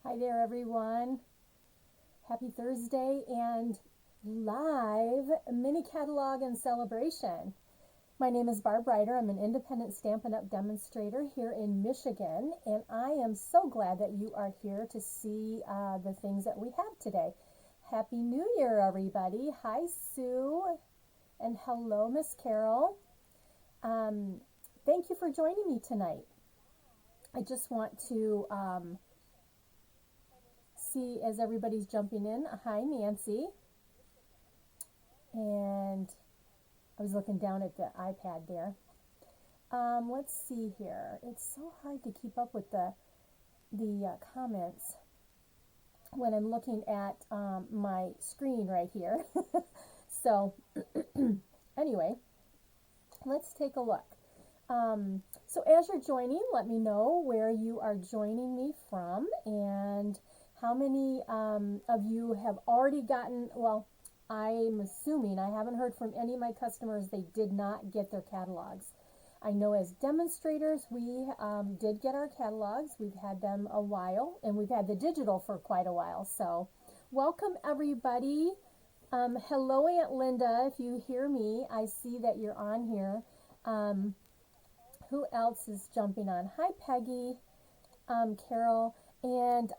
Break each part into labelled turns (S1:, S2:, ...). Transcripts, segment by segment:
S1: Hi there, everyone. Happy Thursday and live Mini Catalog and Celebration. My name is Barb. I'm an independent Stampin' Up! Demonstrator here in Michigan, and I am so glad that you are here to see the things that we have today. Happy New Year, everybody. Hi, Sue, and hello, Miss Carol. Thank you for joining me tonight. I just want to see as everybody's jumping in. Hi, Nancy. And I was looking down at the iPad there. Let's see here. It's so hard to keep up with the comments when I'm looking at my screen right here. So anyway, let's take a look. So as you're joining, let me know where you are joining me from and how many of you have already gotten, well, I'm assuming, I haven't heard from any of my customers, they did not get their catalogs. I know as demonstrators, we did get our catalogs. We've had them a while, and we've had the digital for quite a while. So welcome, everybody. Hello, Aunt Linda, if you hear me. I see that you're on here. Who else is jumping on? Hi, Peggy, Carol. And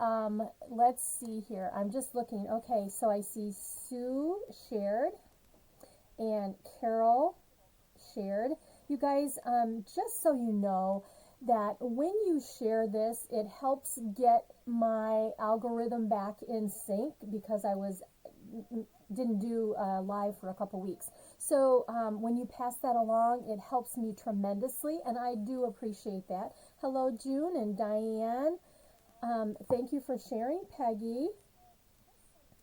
S1: let's see here. I'm just looking. Okay, so I see Sue shared and Carol shared. You guys, just so you know that when you share this, it helps get my algorithm back in sync because I didn't do live for a couple weeks. So when you pass that along, it helps me tremendously, and I do appreciate that. Hello, June and Diane. Thank you for sharing, Peggy.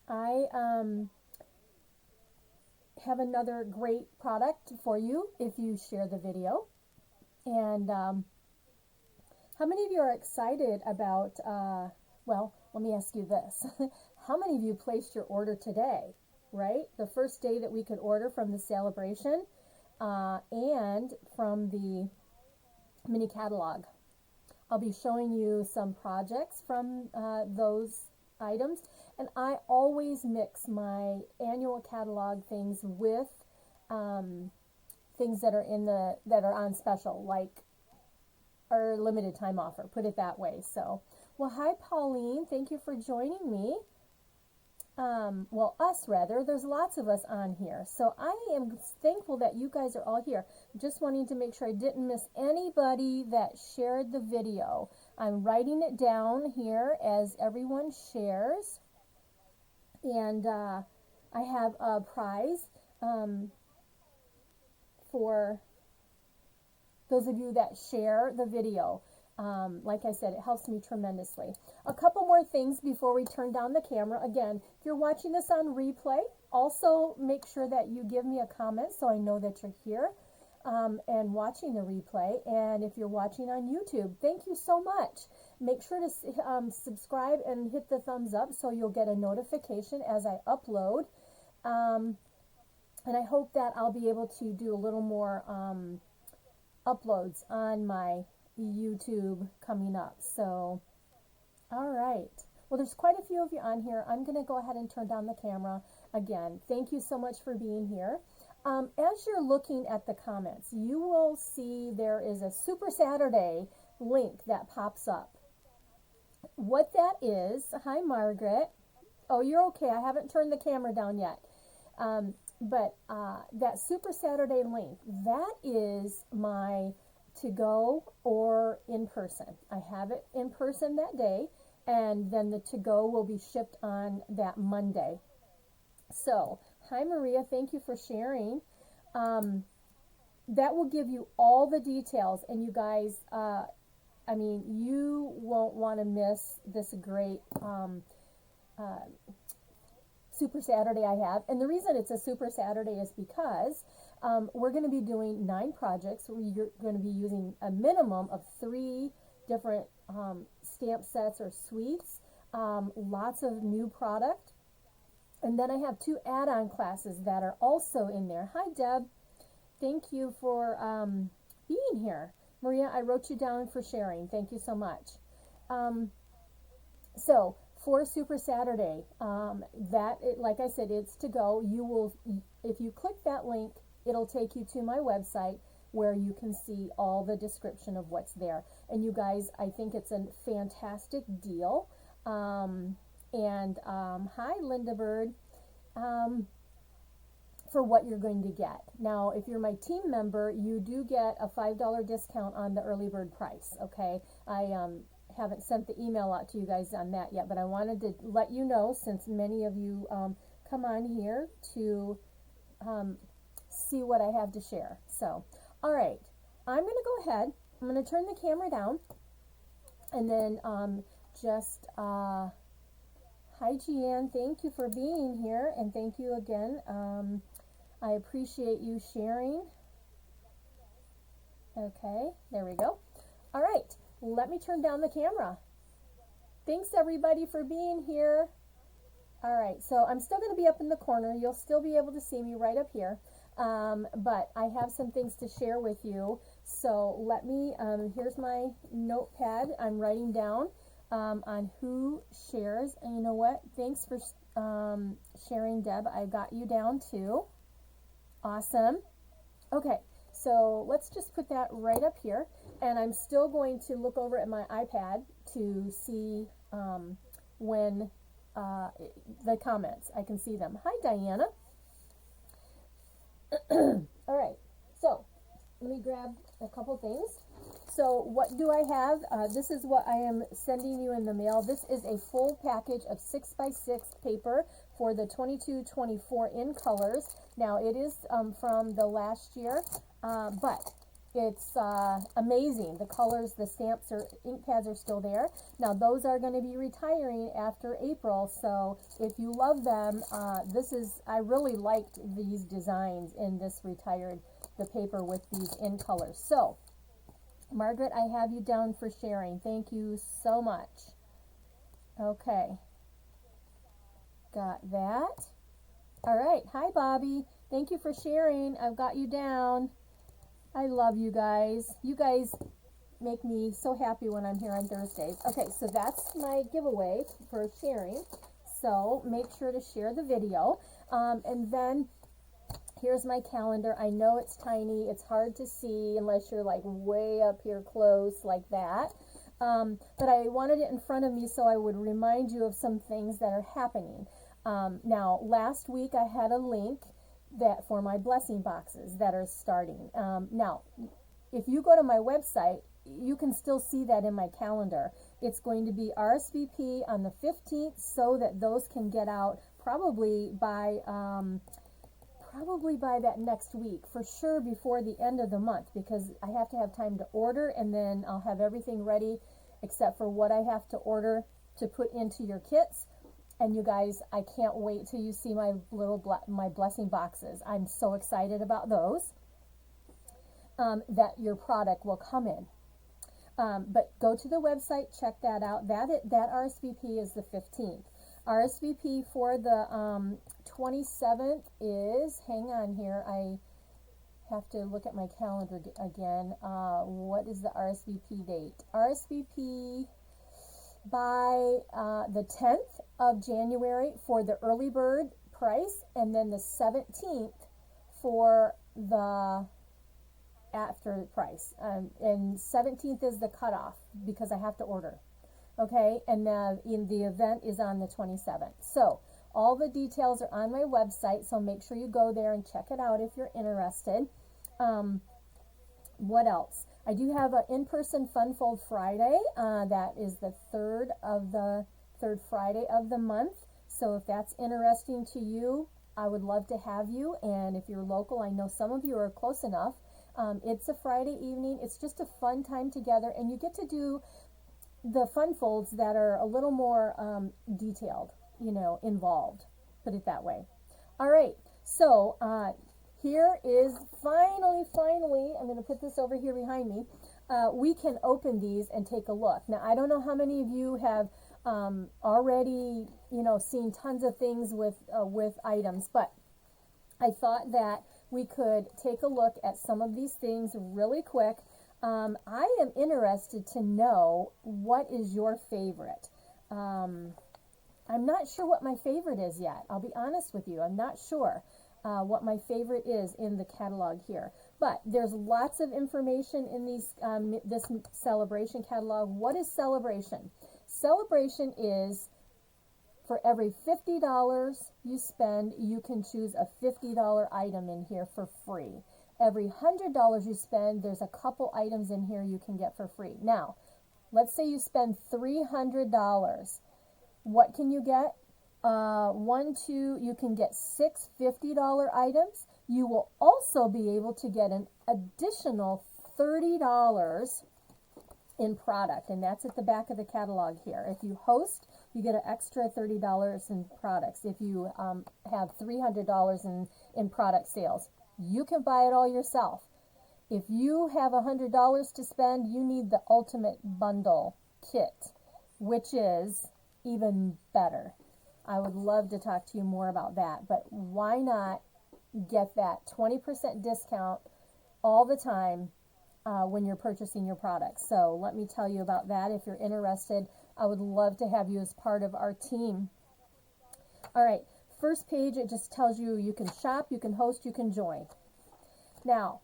S1: I have another great product for you if you share the video. And how many of you are excited about, well, let me ask you this. How many of you placed your order today, right? The first day that we could order from the celebration and from the mini catalog. I'll be showing you some projects from those items, and I always mix my annual catalog things with things that are on special, like our limited time offer, put it that way. So, well, hi Pauline, thank you for joining me. Well, us rather, there's lots of us on here. So I am thankful that you guys are all here. Just wanting to make sure I didn't miss anybody that shared the video. I'm writing it down here as everyone shares. And I have a prize for those of you that share the video. Like I said, it helps me tremendously. A couple more things before we turn down the camera. Again, if you're watching this on replay, also make sure that you give me a comment so I know that you're here and watching the replay. And if you're watching on YouTube, thank you so much. Make sure to subscribe and hit the thumbs up so you'll get a notification as I upload. And I hope that I'll be able to do a little more uploads on my YouTube coming up. So, all right. Well, there's quite a few of you on here. I'm going to go ahead and turn down the camera. Again, thank you so much for being here. As you're looking at the comments, you will see there is a Super Saturday link that pops up. What that is, hi Margaret. Oh, you're okay. I haven't turned the camera down yet. But that Super Saturday link, that is my to go or in person. I have it in person that day, and then the to go will be shipped on that Monday. So, hi Maria, thank you for sharing. That will give you all the details, and you guys, I mean, you won't want to miss this great Super Saturday I have. And the reason it's a Super Saturday is because we're going to be doing 9 projects. We're going to be using a minimum of 3 different stamp sets or suites, lots of new product. And then I have 2 add-on classes that are also in there. Hi, Deb. Thank you for being here. Maria, I wrote you down for sharing. Thank you so much. So for Super Saturday, like I said, it's to go. You will, if you click that link, it'll take you to my website where you can see all the description of what's there. And you guys, I think it's a fantastic deal. Hi, Linda Bird. For what you're going to get. Now, if you're my team member, you do get a $5 discount on the early bird price, okay? I haven't sent the email out to you guys on that yet, but I wanted to let you know, since many of you come on here to see what I have to share. So, all right, I'm going to go ahead. I'm going to turn the camera down, and then hi, Jeanne. Thank you for being here, and thank you again. I appreciate you sharing. Okay, there we go. All right, let me turn down the camera. Thanks, everybody, for being here. All right, so I'm still going to be up in the corner. You'll still be able to see me right up here, but I have some things to share with you. So let me, here's my notepad. I'm writing down on who shares. And you know what? Thanks for sharing, Deb. I got you down too. Awesome. Okay, so let's just put that right up here. And I'm still going to look over at my iPad to see when the comments, I can see them. Hi, Diana. All right, so let me grab a couple things. So what do I have? This is what I am sending you in the mail. This is a full package of 6x6 paper for the 22-24 in colors. Now it is from the last year, but it's amazing. The colors, the stamps, ink pads are still there. Now those are going to be retiring after April, so if you love them, I really liked these designs in this retired, the paper with these in colors. So Margaret, I have you down for sharing. Thank you so much. Okay. Got that. All right. Hi, Bobby. Thank you for sharing. I've got you down. I love you guys. You guys make me so happy when I'm here on Thursdays. Okay, so that's my giveaway for sharing. So make sure to share the video. And then here's my calendar. I know it's tiny. It's hard to see unless you're like way up here close like that. But I wanted it in front of me so I would remind you of some things that are happening. Now, last week I had a link for my blessing boxes that are starting. Now, if you go to my website, you can still see that in my calendar. It's going to be RSVP on the 15th so that those can get out probably by that next week, for sure before the end of the month, because I have to have time to order, and then I'll have everything ready except for what I have to order to put into your kits. And you guys, I can't wait till you see my my blessing boxes. I'm so excited about those, that your product will come in. But go to the website, check that out. That RSVP is the 15th. RSVP for the 27th is, hang on here, I have to look at my calendar again. What is the RSVP date? RSVP by the 10th of January for the early bird price, and then the 17th for the after price. And 17th is the cutoff because I have to order. Okay, and the event is on the 27th. So all the details are on my website, so make sure you go there and check it out if you're interested. What else? I do have an in-person Fun Fold Friday. That is the third Friday of the month. So if that's interesting to you, I would love to have you. And if you're local, I know some of you are close enough. It's a Friday evening. It's just a fun time together, and you get to do the fun folds that are a little more detailed, involved, put it that way. All right, so here is finally, I'm going to put this over here behind me. We can open these and take a look. Now, I don't know how many of you have already, seen tons of things with items, but I thought that we could take a look at some of these things really quick. I am interested to know what is your favorite. I'm not sure what my favorite is yet. I'll be honest with you. I'm not sure what my favorite is in the catalog here. But there's lots of information in these this celebration catalog. What is celebration? Celebration is for every $50 you spend, you can choose a $50 item in here for free. Every $100 you spend, there's a couple items in here you can get for free. Now, let's say you spend $300. What can you get? You can get six $50 items. You will also be able to get an additional $30 in product, and that's at the back of the catalog here. If you host, you get an extra $30 in products. If you have $300 in product sales, you can buy it all yourself. If you have $100 to spend, you need the ultimate bundle kit, which is even better. I would love to talk to you more about that, but why not get that 20% discount all the time when you're purchasing your products? So let me tell you about that. If you're interested, I would love to have you as part of our team. All right, first page, it just tells you you can shop, you can host, you can join. Now,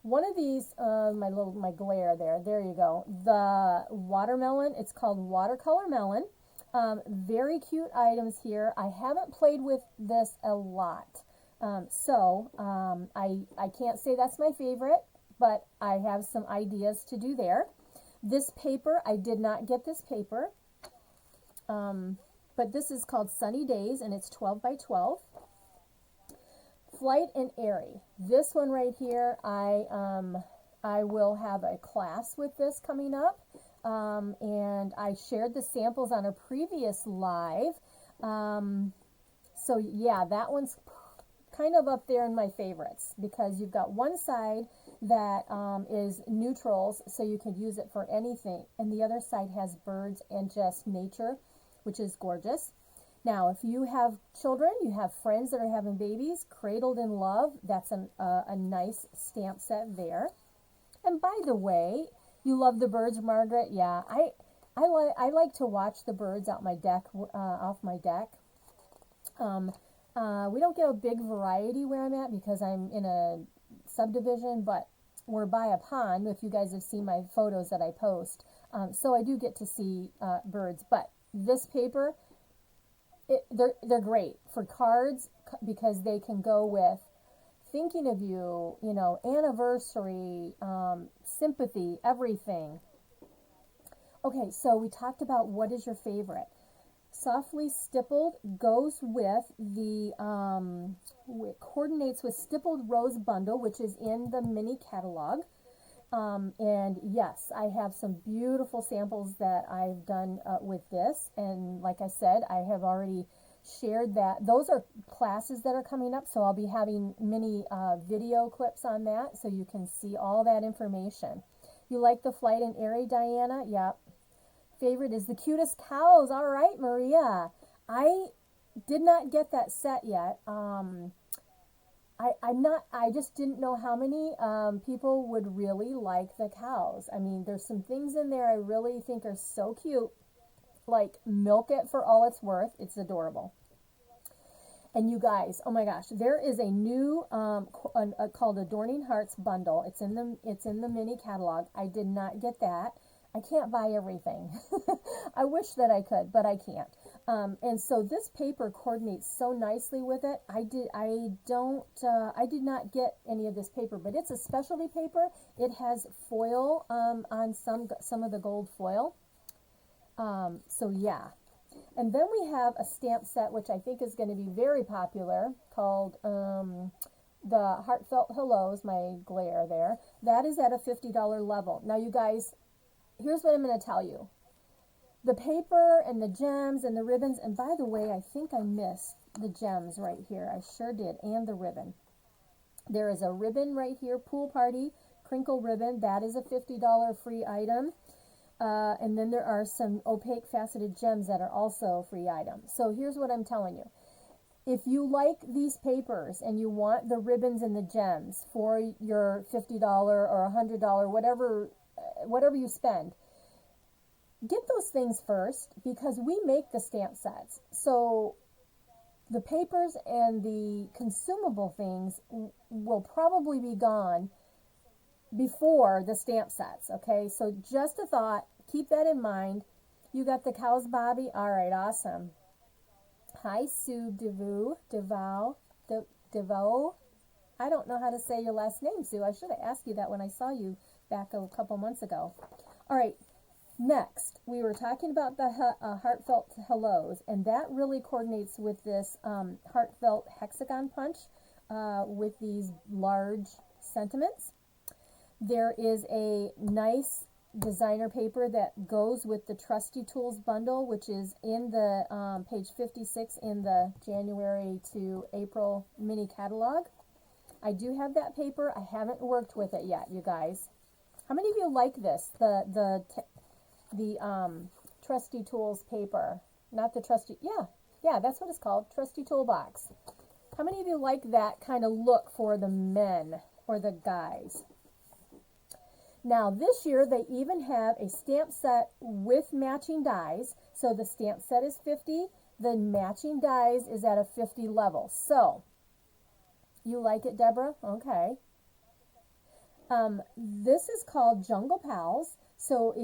S1: one of these, my glare there you go. The watermelon, it's called Watercolor Melon. Very cute items here. I haven't played with this a lot. I can't say that's my favorite, but I have some ideas to do there. This paper, I did not get this paper, but this is called Sunny Days, and it's 12 by 12. Flight and Airy. This one right here, I will have a class with this coming up, and I shared the samples on a previous live. So yeah, that one's kind of up there in my favorites because you've got one side that is neutrals, so you could use it for anything, and the other side has birds and just nature, which is gorgeous. Now, if you have children, you have friends that are having babies, Cradled in Love, that's a nice stamp set there. And by the way, you love the birds, Margaret? Yeah, I like to watch the birds out my deck, off my deck. We don't get a big variety where I'm at because I'm in a subdivision, but we're by a pond, if you guys have seen my photos that I post. So I do get to see birds. But this paper, they're great for cards because they can go with thinking of you, anniversary, sympathy, everything. Okay, so we talked about what is your favorite. Softly Stippled goes with the, it coordinates with Stippled Rose Bundle, which is in the mini catalog. And yes, I have some beautiful samples that I've done with this. And like I said, I have already shared that. Those are classes that are coming up, so I'll be having mini video clips on that so you can see all that information. You like the Flight and Airy, Diana? Yep. Favorite is the Cutest Cows. All right, Maria. I did not get that set yet. I just didn't know how many people would really like the cows. I mean, there's some things in there I really think are so cute. Like, milk it for all it's worth. It's adorable. And you guys, oh my gosh, there is a new called Adorning Hearts bundle. It's in the mini catalog. I did not get that. I can't buy everything. I wish that I could, but I can't. And so this paper coordinates so nicely with it. I did not get any of this paper, but it's a specialty paper. It has foil on some of the gold foil. So yeah. And then we have a stamp set, which I think is going to be very popular, called the Heartfelt Hellos, my glare there. That is at a $50 level. Now, you guys, here's what I'm going to tell you. The paper and the gems and the ribbons, and by the way, I think I missed the gems right here. I sure did, and the ribbon. There is a ribbon right here, Pool Party, crinkle ribbon. That is a $50 free item. And then there are some opaque faceted gems that are also free items. So here's what I'm telling you. If you like these papers and you want the ribbons and the gems for your $50 or $100, whatever you spend, get those things first because we make the stamp sets. So the papers and the consumable things will probably be gone before the stamp sets, okay? So just a thought, keep that in mind. You got the cows, Bobby? All right, awesome. Hi, Sue DeVoe. I don't know how to say your last name, Sue. I should have asked you that when I saw you back a couple months ago. All right, next, we were talking about the heartfelt hellos, and that really coordinates with this heartfelt hexagon punch with these large sentiments. There is a nice designer paper that goes with the Trusty Tools bundle, which is in the page 56 in the January to April mini catalog. I do have that paper. I haven't worked with it yet, you guys. How many of you like this? The Trusty Tools paper, not the Trusty. Yeah, that's what it's called, Trusty Toolbox. How many of you like that kind of look for the men or the guys? Now this year they even have a stamp set with matching dies. So the stamp set is 50, the matching dies is at a 50 level. So, you like it, Deborah? Okay. This is called Jungle Pals. So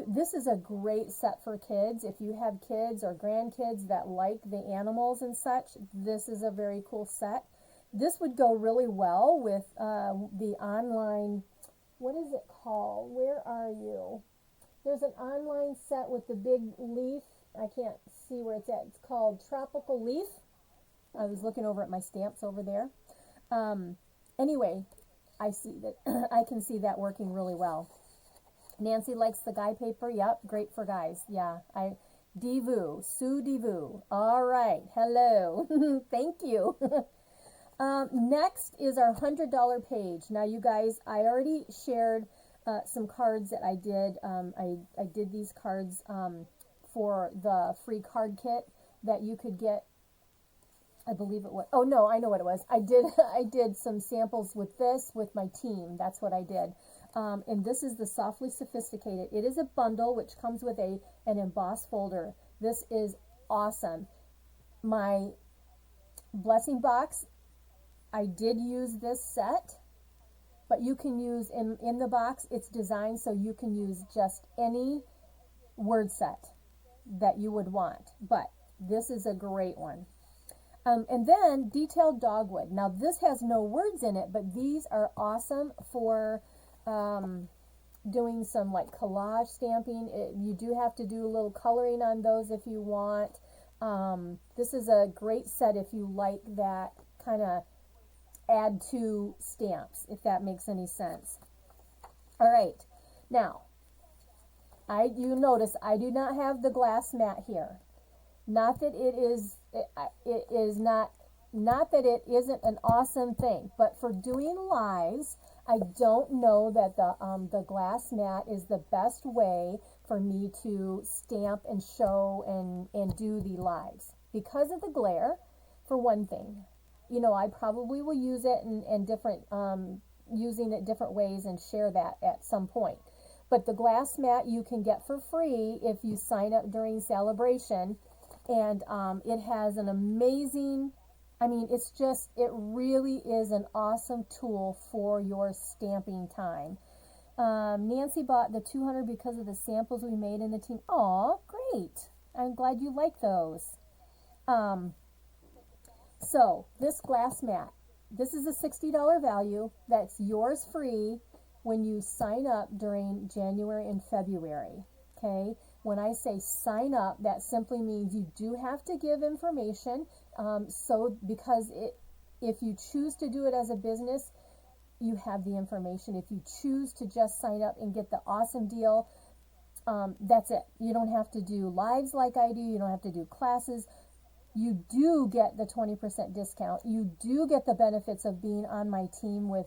S1: this is a great set for kids. If you have kids or grandkids that like the animals and such, this is a very cool set. This would go really well with the online, what is it called? Where are you? There's an online set with the big leaf. I can't see where it's at. It's called Tropical Leaf. I was looking over at my stamps over there. Anyway, I see that I can see that working really well. Nancy likes the guy paper. Yep, great for guys. Yeah, Sue Divu. All right, hello. Thank you. Next is our $100 page. Now, you guys, I already shared some cards that I did. I did these cards for the free card kit that you could get. I believe it was. Oh no, I know what it was. I did some samples with this with my team. That's what I did. And this is the Softly Sophisticated. It is a bundle which comes with an embossed folder. This is awesome. My blessing box, I did use this set, but you can use in the box, it's designed so you can use just any word set that you would want. But this is a great one. And then detailed dogwood. Now this has no words in it, but these are awesome for doing some like collage stamping. You do have to do a little coloring on those if you want. This is a great set if you like that kind of add to stamps, if that makes any sense. All right, now you notice I do not have the glass mat here. Not that it is not that it isn't an awesome thing, but for doing lives, I don't know that the glass mat is the best way for me to stamp and show and do the lives because of the glare, for one thing. You know, I probably will use it in different using it different ways and share that at some point. But the glass mat you can get for free if you sign up during Sale-a-bration. And it has an amazing, I mean, it really is an awesome tool for your stamping time. Nancy bought the 200 because of the samples we made in the team. Aw, great. I'm glad you like those. So, this glass mat, this is a $60 value. That's yours free when you sign up during January and February, okay? When I say sign up, that simply means you do have to give information. Because if you choose to do it as a business, you have the information. If you choose to just sign up and get the awesome deal, that's it. You don't have to do lives like I do. You don't have to do classes. You do get the 20% discount. You do get the benefits of being on my team with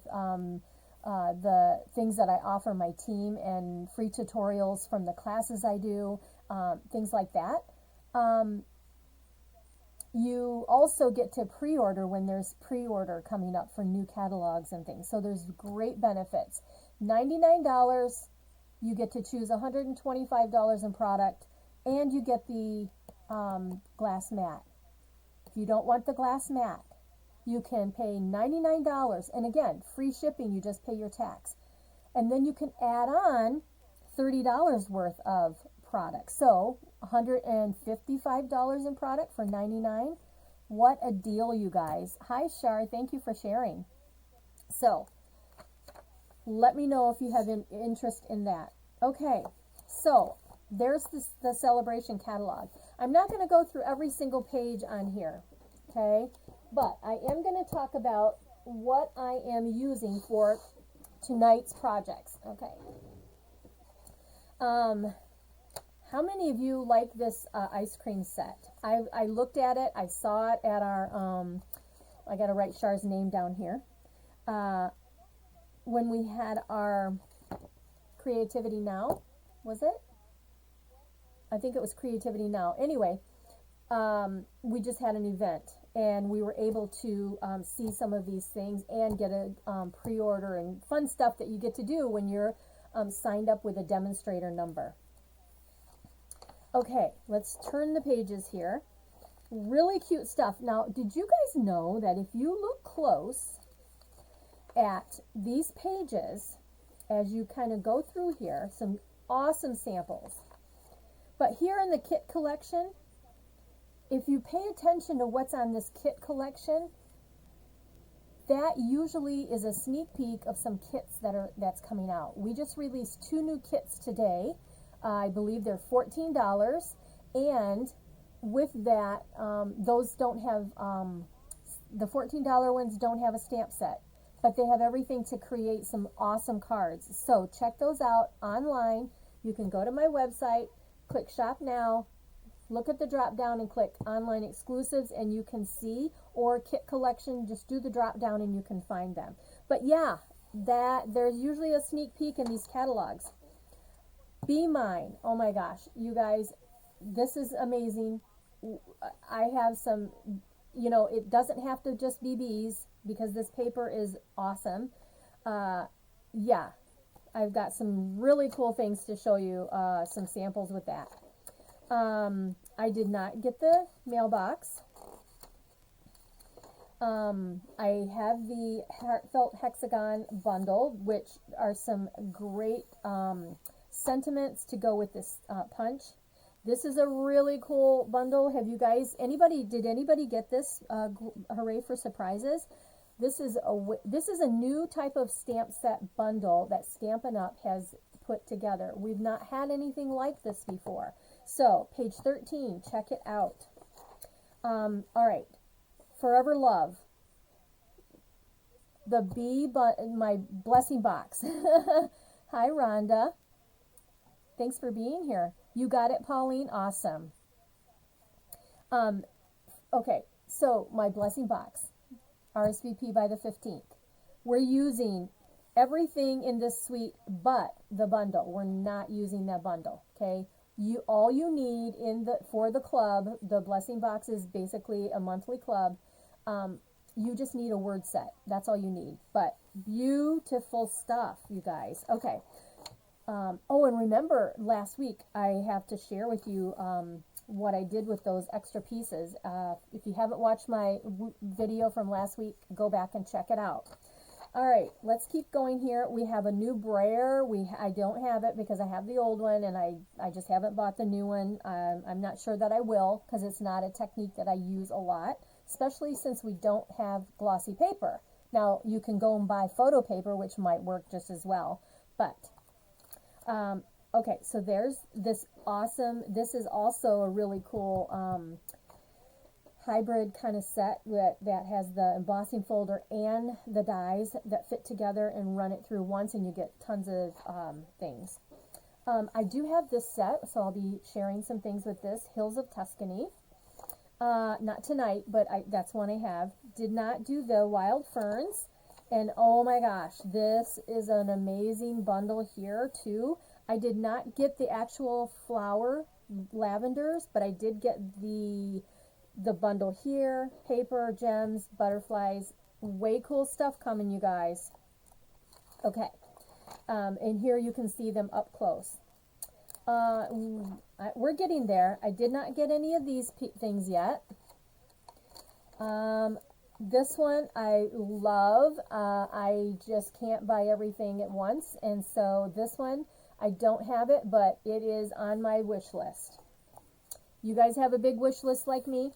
S1: the things that I offer my team and free tutorials from the classes I do, things like that. You also get to pre-order when there's pre-order coming up for new catalogs and things. So there's great benefits. $99, you get to choose $125 in product, and you get the glass mat. If you don't want the glass mat, you can pay $99, and again, free shipping, you just pay your tax. And then you can add on $30 worth of product. So $155 in product for $99. What a deal, you guys. Hi, Shar. Thank you for sharing. So let me know if you have an interest in that. Okay, so there's the celebration catalog. I'm not going to go through every single page on here, okay? But I am going to talk about what I am using for tonight's projects, okay? How many of you like this ice cream set? I looked at it. I saw it at our, I got to write Char's name down here. When we had our Creativity Now, was it? I think it was Creativity Now. Anyway, we just had an event, and we were able to see some of these things and get a pre-order and fun stuff that you get to do when you're signed up with a demonstrator number. Okay, let's turn the pages here. Really cute stuff. Now, did you guys know that if you look close at these pages, as you kind of go through here, some awesome samples. But here in the kit collection, if you pay attention to what's on this kit collection, that usually is a sneak peek of some kits that's coming out. We just released 2 new kits today. I believe they're $14, and with that, those don't have, the $14 ones don't have a stamp set, but they have everything to create some awesome cards. So check those out online. You can go to my website, click Shop Now, look at the drop down and click Online Exclusives, and you can see, or Kit Collection, just do the drop down and you can find them. But yeah, there's usually a sneak peek in these catalogs. Be Mine. Oh my gosh, you guys, this is amazing. I have some, it doesn't have to just be bees because this paper is awesome. Yeah, I've got some really cool things to show you, some samples with that. I did not get the mailbox. I have the Heartfelt Hexagon bundle, which are some great sentiments to go with this punch. This is a really cool bundle. Have you guys, did anybody get this? Hooray for surprises. This is a new type of stamp set bundle that Stampin' Up! Has put together. We've not had anything like this before. So, page 13, check it out. All right, Forever Love. The bee, my blessing box. Hi, Rhonda. Thanks for being here. You got it, Pauline? Awesome. Okay, so my blessing box. RSVP by the 15th. We're using everything in this suite but the bundle. We're not using that bundle, okay? All you need for the club, the blessing box is basically a monthly club. You just need a word set. That's all you need. But beautiful stuff, you guys. Okay. Oh, and remember last week, I have to share with you what I did with those extra pieces. If you haven't watched my video from last week, go back and check it out. All right, let's keep going here. We have a new brayer. I don't have it because I have the old one, and I just haven't bought the new one. I'm not sure that I will because it's not a technique that I use a lot, especially since we don't have glossy paper. Now, you can go and buy photo paper, which might work just as well, but okay, so there's this awesome, this is also a really cool hybrid kind of set that has the embossing folder and the dies that fit together and run it through once, and you get tons of things. I do have this set, so I'll be sharing some things with this. Hills of Tuscany. Not tonight, but that's one I have. Did not do the Wild Ferns. And oh my gosh, this is an amazing bundle here too. I did not get the actual flower lavenders, but I did get the bundle here, paper, gems, butterflies, way cool stuff coming, you guys. Okay, And here you can see them up close. We're getting there. I did not get any of these things yet. This one I love. I just can't buy everything at once, and so this one I don't have it, but it is on my wish list. You guys have a big wish list like me?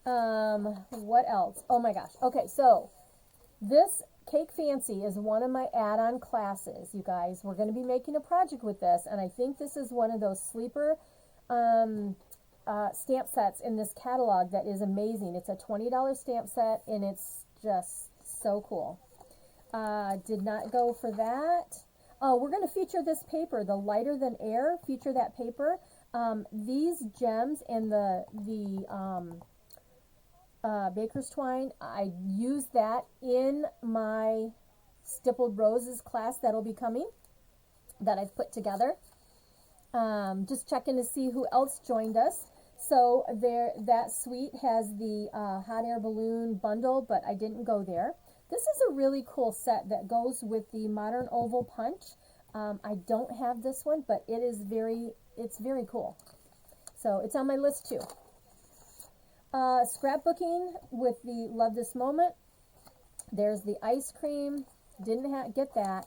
S1: What else? Oh my gosh. Okay, so this Cake Fancy is one of my add-on classes, you guys. We're going to be making a project with this, and I think this is one of those sleeper stamp sets in this catalog that is amazing. It's a $20 stamp set, and it's just so cool. Did not go for that. Oh, we're going to feature this paper, the Lighter Than Air. Feature that paper. These gems and the baker's twine, I use that in my Stippled Roses class that'll be coming, that I've put together. Just checking to see who else joined us. So there, that suite has the hot air balloon bundle, but I didn't go there. This is a really cool set that goes with the Modern Oval Punch. I don't have this one, but it's very cool. So it's on my list too. Scrapbooking with the Love This Moment. There's the ice cream. Didn't get that.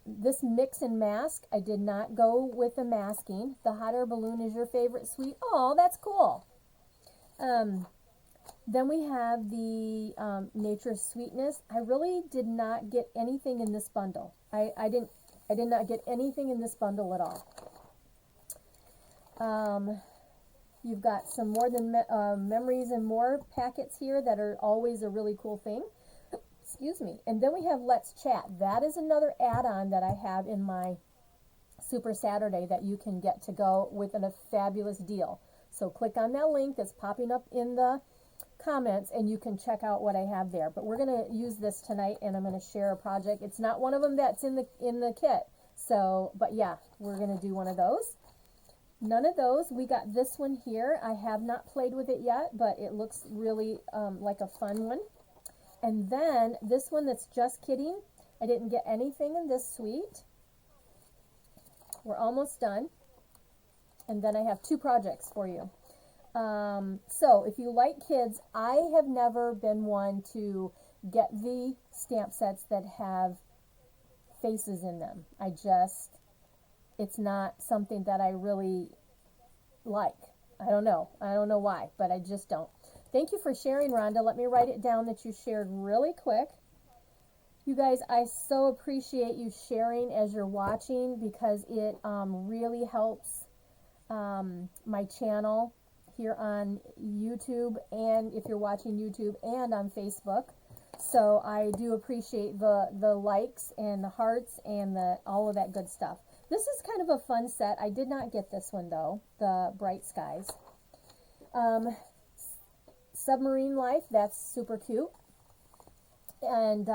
S1: This mix and mask, I did not go with the masking. The hot air balloon is your favorite sweet. Oh, that's cool. Then we have the Nature's Sweetness. I really did not get anything in this bundle. I did not get anything in this bundle at all. You've got some More Than Memories and More packets here that are always a really cool thing. Excuse me. And then we have Let's Chat. That is another add-on that I have in my Super Saturday that you can get to go with a fabulous deal. So click on that link that's popping up in the comments and you can check out what I have there. But we're going to use this tonight and I'm going to share a project. It's not one of them that's in the kit. So, but yeah, we're going to do one of those. None of those. We got this one here. I have not played with it yet, but it looks really like a fun one. And then this one that's Just Kidding. I didn't get anything in this suite. We're almost done. And then I have two projects for you. So if you like kids, I have never been one to get the stamp sets that have faces in them. It's not something that I really like. I don't know why, but I just don't. Thank you for sharing, Rhonda. Let me write it down that you shared really quick. You guys, I so appreciate you sharing as you're watching because it really helps my channel here on YouTube, and if you're watching YouTube and on Facebook. So I do appreciate the likes and the hearts and all of that good stuff. This is kind of a fun set. I did not get this one though, the Bright Skies. Submarine Life, that's super cute. And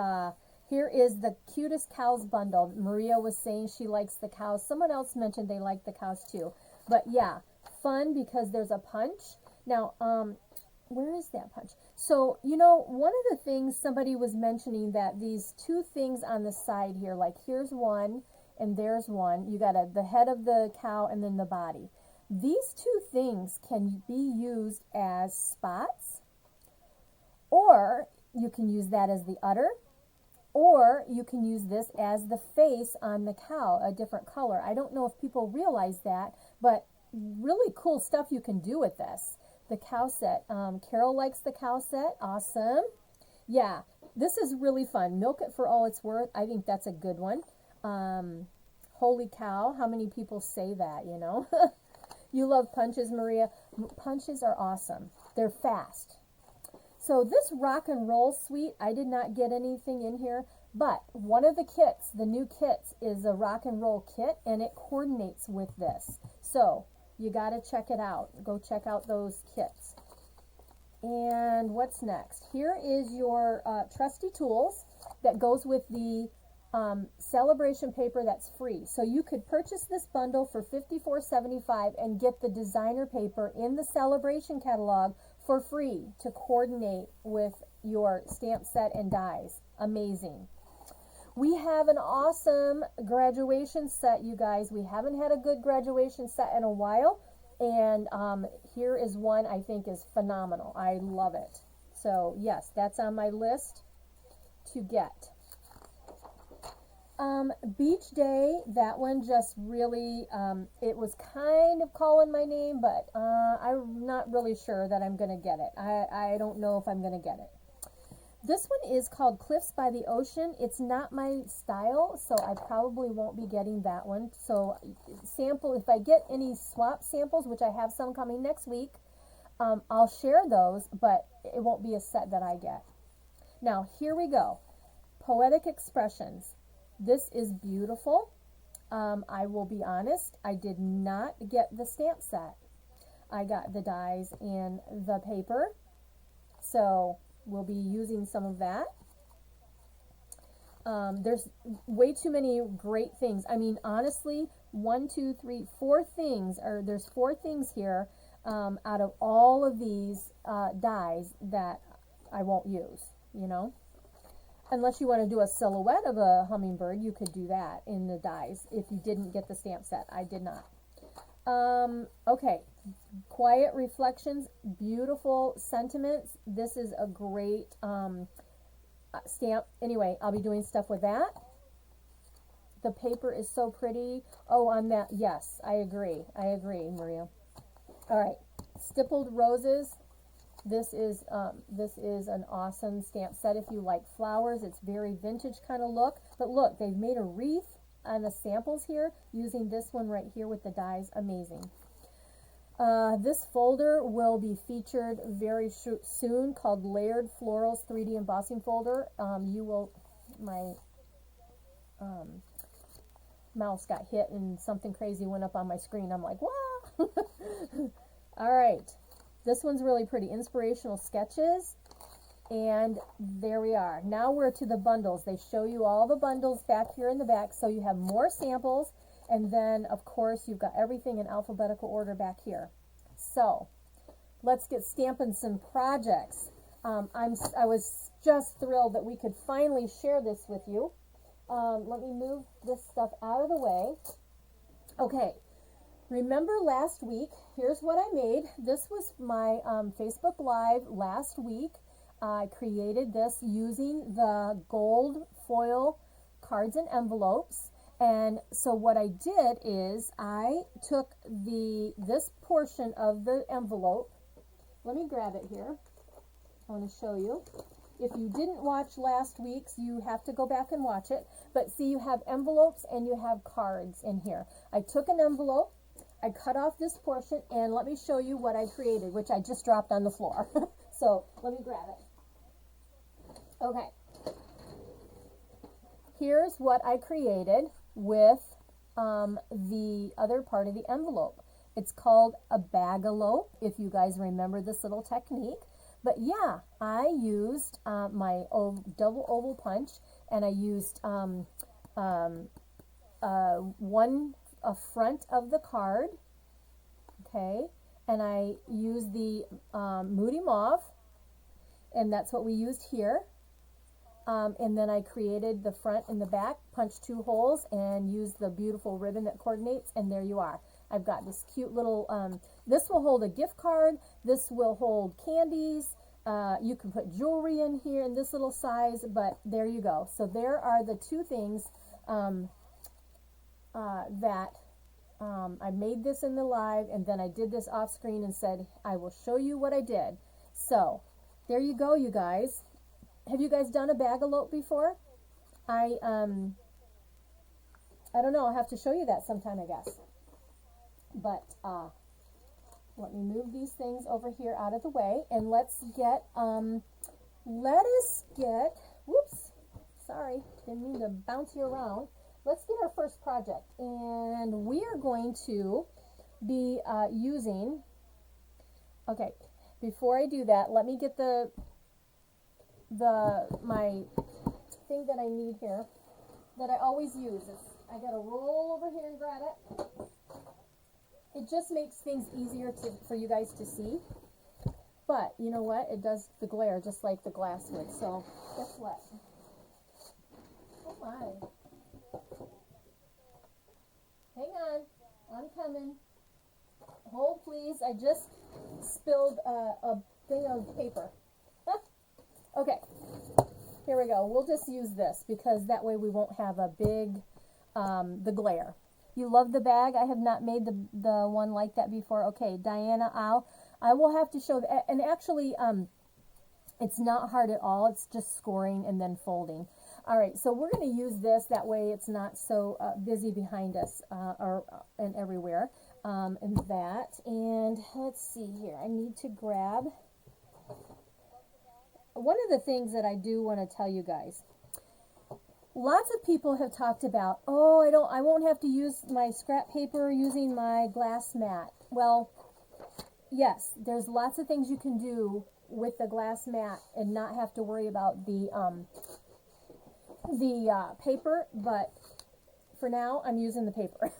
S1: here is the Cutest Cows bundle. Maria was saying she likes the cows. Someone else mentioned they like the cows too. But yeah, fun because there's a punch. Now, where is that punch? So, you know, one of the things somebody was mentioning that these two things on the side here, like here's one and there's one. You got the head of the cow and then the body. These two things can be used as spots, or you can use that as the udder, or you can use this as the face on the cow, a different color. I don't know if people realize that, but really cool stuff you can do with this. The cow set. Carol likes the cow set. Awesome. Yeah, this is really fun. Milk It for All It's Worth. I think that's a good one. Holy cow. How many people say that, you know? You love punches, Maria. Punches are awesome. They're fast. So this rock and roll suite, I did not get anything in here, but one of the kits, the new kits, is a rock and roll kit, and it coordinates with this. So you got to check it out. Go check out those kits. And what's next? Here is your trusty tools that goes with the celebration paper that's free. So you could purchase this bundle for $54.75 and get the designer paper in the celebration catalog for free to coordinate with your stamp set and dies. Amazing. We have an awesome graduation set, you guys. We haven't had a good graduation set in a while, and here is one I think is phenomenal. I love it. So yes, that's on my list to get. Beach Day, that one just really, it was kind of calling my name, but I'm not really sure that I'm going to get it. I don't know if I'm going to get it. This one is called Cliffs by the Ocean. It's not my style, so I probably won't be getting that one. So sample, if I get any swap samples, which I have some coming next week, I'll share those, but it won't be a set that I get. Now, here we go. Poetic Expressions. This is beautiful. I will be honest, I did not get the stamp set. I got the dies and the paper, so we'll be using some of that. There's way too many great things. I mean, honestly, 1, 2, 3, 4 things, or there's 4 things here out of all of these dies that I won't use, you know. Unless you want to do a silhouette of a hummingbird, you could do that in the dies if you didn't get the stamp set. I did not. Okay, Quiet Reflections, beautiful sentiments. This is a great stamp. Anyway, I'll be doing stuff with that. The paper is so pretty. Oh, on that, yes, I agree, Maria. All right, Stippled Roses. This is an awesome stamp set if you like flowers. It's very vintage kind of look. But look, they've made a wreath on the samples here using this one right here with the dies. Amazing. This folder will be featured very soon, called Layered Florals 3D Embossing Folder. My mouse got hit and something crazy went up on my screen. I'm like, wow. All right. This one's really pretty. Inspirational Sketches. And there we are. Now we're to the bundles. They show you all the bundles back here in the back, so you have more samples. And then, of course, you've got everything in alphabetical order back here. So, let's get stamping some projects. I was just thrilled that we could finally share this with you. Let me move this stuff out of the way. Okay. Remember last week, here's what I made. This was my Facebook Live last week. I created this using the gold foil cards and envelopes. And so what I did is I took this portion of the envelope. Let me grab it here. I want to show you. If you didn't watch last week's, you have to go back and watch it. But see, you have envelopes and you have cards in here. I took an envelope. I cut off this portion, and let me show you what I created, which I just dropped on the floor. So let me grab it. Okay. Here's what I created with the other part of the envelope. It's called a bagalope, if you guys remember this little technique. But yeah, I used my double oval punch, and I used a front of the card, okay, and I used the Moody Mauve, and that's what we used here, and then I created the front and the back, punched 2 holes, and used the beautiful ribbon that coordinates, and there you are. I've got this cute little, this will hold a gift card, this will hold candies, you can put jewelry in here in this little size, but there you go. So there are the 2 things I made this in the live, and then I did this off screen and said I will show you what I did. So there you go, you guys. Have you guys done a bagalope before? I don't know, I'll have to show you that sometime, I guess. But let me move these things over here out of the way, and let's get whoops, sorry, didn't mean to bounce you around. Let's get our first project, and we are going to be using, okay, before I do that, let me get my thing that I need here, that I always use. I gotta roll over here and grab it. It just makes things easier for you guys to see, but you know what, it does the glare just like the glass would, so guess what? my. Hang on. I'm coming. Hold, please. I just spilled a thing of paper. Okay. Here we go. We'll just use this because that way we won't have a big, the glare. You love the bag? I have not made the one like that before. Okay, Diana, I will have to show that. And actually, it's not hard at all. It's just scoring and then folding. All right, so we're going to use this. That way it's not so busy behind us and everywhere. And that. And let's see here. I need to grab. One of the things that I do want to tell you guys. Lots of people have talked about, oh, I won't have to use my scrap paper using my glass mat. Well, yes, there's lots of things you can do with the glass mat and not have to worry about the paper, but for now I'm using the paper.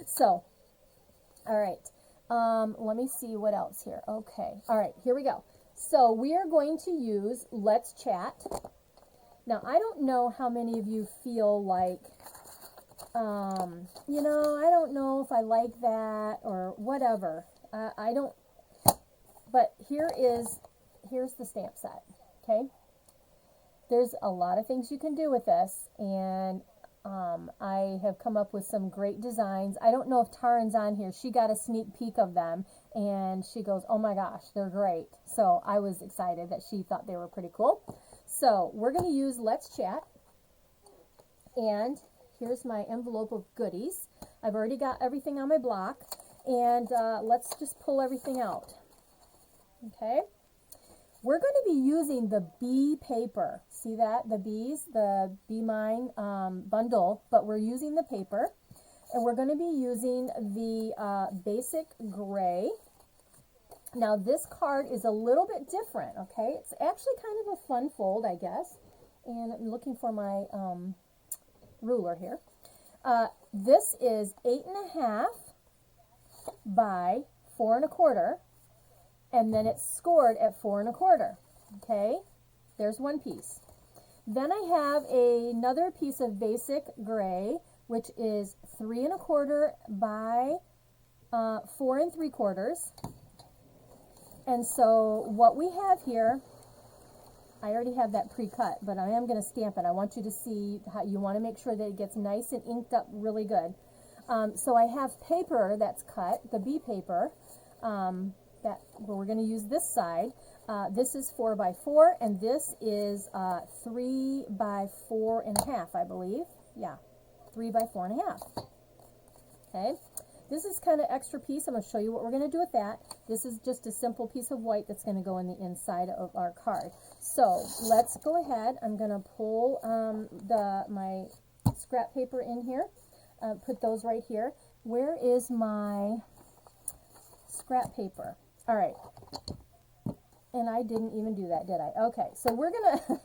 S1: So, all right, let me see what else here. Okay, all right, here we go. So we are going to use Let's Chat. Now, I don't know how many of you feel like, you know, I don't know if I like that or whatever. I don't, but here's the stamp set, okay? There's a lot of things you can do with this, and I have come up with some great designs. I don't know if Taryn's on here. She got a sneak peek of them, and she goes, oh my gosh, they're great. So I was excited that she thought they were pretty cool. So we're going to use Let's Chat, and here's my envelope of goodies. I've already got everything on my block, and let's just pull everything out. Okay, we're going to be using the bee paper. See that? The bees, the Be Mine bundle, but we're using the paper, and we're going to be using the basic gray. Now this card is a little bit different, okay? It's actually kind of a fun fold, I guess. And I'm looking for my ruler here. This is 8.5 by 4 1/4, and then it's scored at 4 1/4. Okay, there's one piece. Then I have another piece of basic gray, which is 3 1/4 by 4 3/4. And so what we have here, I already have that pre-cut, but I am going to stamp it. I want you to see how you want to make sure that it gets nice and inked up really good. So I have paper that's cut, the bee paper, that we're going to use this side. This is 4 by 4, and this is 3 by 4 1/2, I believe. Yeah, 3 by 4 1/2. Okay. This is kind of extra piece. I'm going to show you what we're going to do with that. This is just a simple piece of white that's going to go in the inside of our card. So let's go ahead. I'm going to pull my scrap paper in here. Put those right here. Where is my scrap paper? All right. And I didn't even do that, did I? Okay, so we're going to,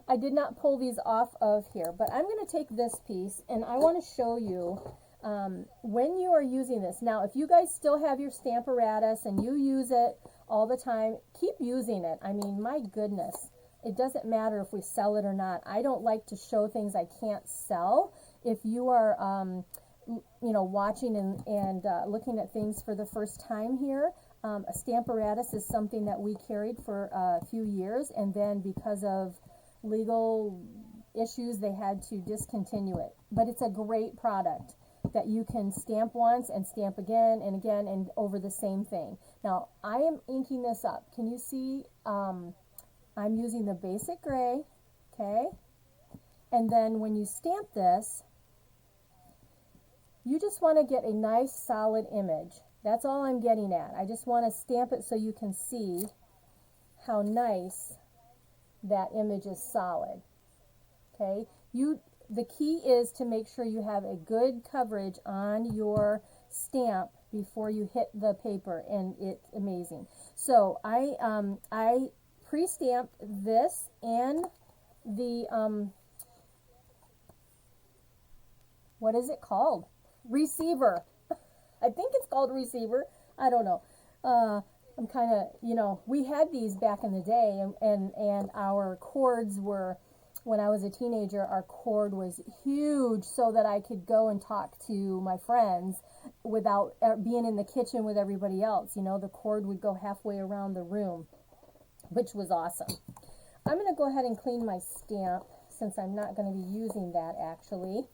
S1: I did not pull these off of here, but I'm going to take this piece, and I want to show you when you are using this. Now, if you guys still have your Stamparatus and you use it all the time, keep using it. I mean, my goodness, it doesn't matter if we sell it or not. I don't like to show things I can't sell. If you are, you know, watching and looking at things for the first time here, a Stamparatus is something that we carried for a few years, and then because of legal issues, they had to discontinue it. But it's a great product that you can stamp once and stamp again and over the same thing. Now, I am inking this up. Can you see? I'm using the basic gray, okay? And then when you stamp this, you just want to get a nice solid image. That's all I'm getting at. I just want to stamp it so you can see how nice that image is solid. Okay? The key is to make sure you have a good coverage on your stamp before you hit the paper, and it's amazing. So I pre-stamped this and the what is it called? Receiver. I think it's called receiver. I don't know. I'm kind of, you know, we had these back in the day, and our cords were when I was a teenager, our cord was huge so that I could go and talk to my friends without being in the kitchen with everybody else. You know, the cord would go halfway around the room, which was awesome. I'm going to go ahead and clean my stamp since I'm not going to be using that actually.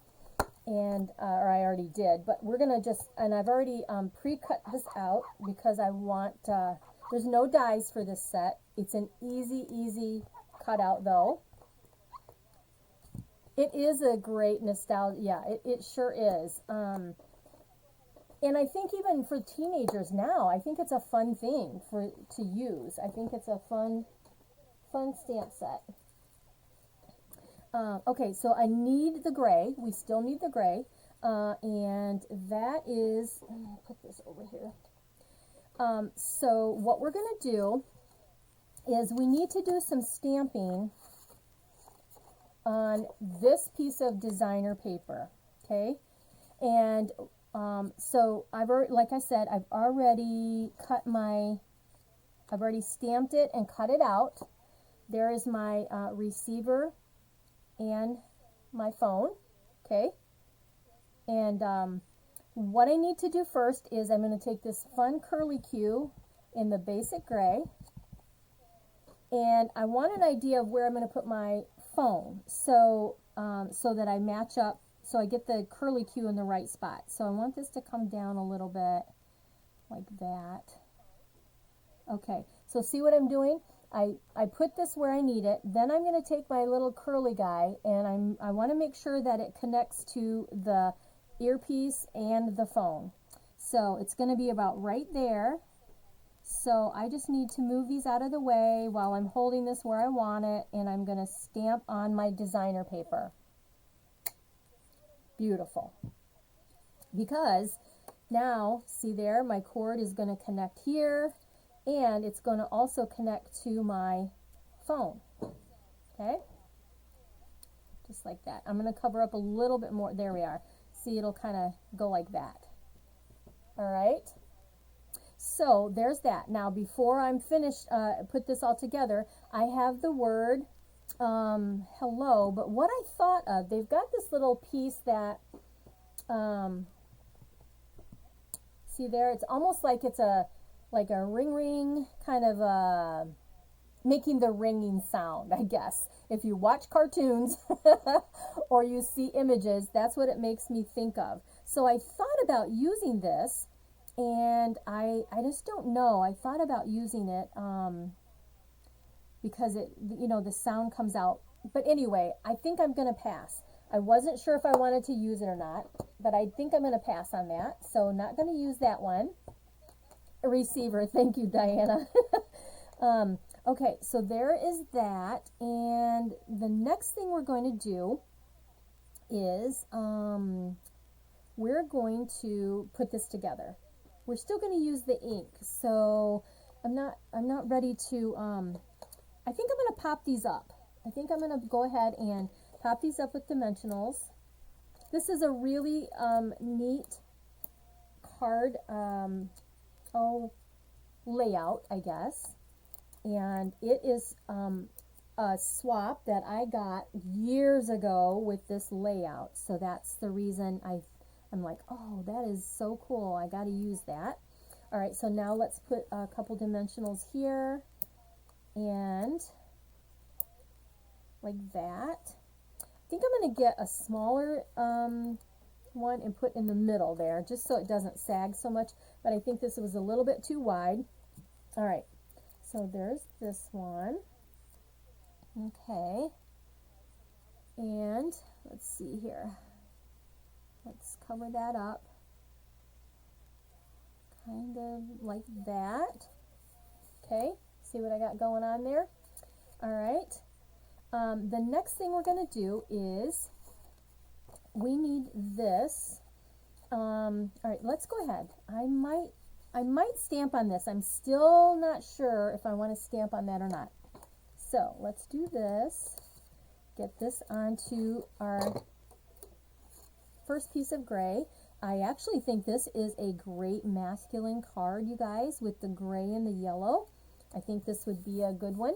S1: And, or I already did, but we're going to just, and I've already pre-cut this out because I want, there's no dies for this set. It's an easy cutout though. It is a great nostalgia. Yeah, it sure is. And I think even for teenagers now, I think it's a fun thing to use. I think it's a fun stamp set. Okay, so I need the gray. We still need the gray. And that is, let me put this over here. So what we're going to do is we need to do some stamping on this piece of designer paper, okay? And so I've already, like I said, I've already stamped it and cut it out. There is my receiver and my phone, okay? And what I need to do first is I'm going to take this fun curly Q in the basic gray, and I want an idea of where I'm going to put my phone, so so that I match up, so I get the curly Q in the right spot. So I want this to come down a little bit like that. Okay, so see what I'm doing? I put this where I need it. Then I'm going to take my little curly guy, and I want to make sure that it connects to the earpiece and the phone. So it's going to be about right there. So I just need to move these out of the way while I'm holding this where I want it, and I'm going to stamp on my designer paper. Beautiful. Because now, see there, my cord is going to connect here, and it's going to also connect to my phone. Okay? Just like that. I'm going to cover up a little bit more. There we are. See, it'll kind of go like that. All right? So there's that. Now before I'm finished, put this all together, I have the word hello, but what I thought of, they've got this little piece that, see there, it's almost like it's a ring kind of making the ringing sound, I guess. If you watch cartoons or you see images, that's what it makes me think of. So I thought about using this, and I just don't know. I thought about using it because it, you know, the sound comes out. But anyway, I think I'm going to pass. I wasn't sure if I wanted to use it or not, but I think I'm going to pass on that. So not going to use that one. A receiver. Thank you, Diana. Okay, so there is that. And the next thing we're going to do is we're going to put this together. We're still going to use the ink, so I'm not ready to, I think I'm going to pop these up. I think I'm going to go ahead and pop these up with dimensionals. This is a really neat card layout, I guess, and it is a swap that I got years ago with this layout, so that's the reason I'm like, oh, that is so cool. I got to use that. All right, so now let's put a couple dimensionals here and like that. I think I'm going to get a smaller one and put in the middle there just so it doesn't sag so much, but I think this was a little bit too wide. All right, so there's this one. Okay, and let's see here. Let's cover that up, kind of like that. Okay, see what I got going on there? All right, the next thing we're going to do is we need this. All right, let's go ahead. I might stamp on this. I'm still not sure if I want to stamp on that or not. So let's do this. Get this onto our first piece of gray. I actually think this is a great masculine card, you guys, with the gray and the yellow. I think this would be a good one.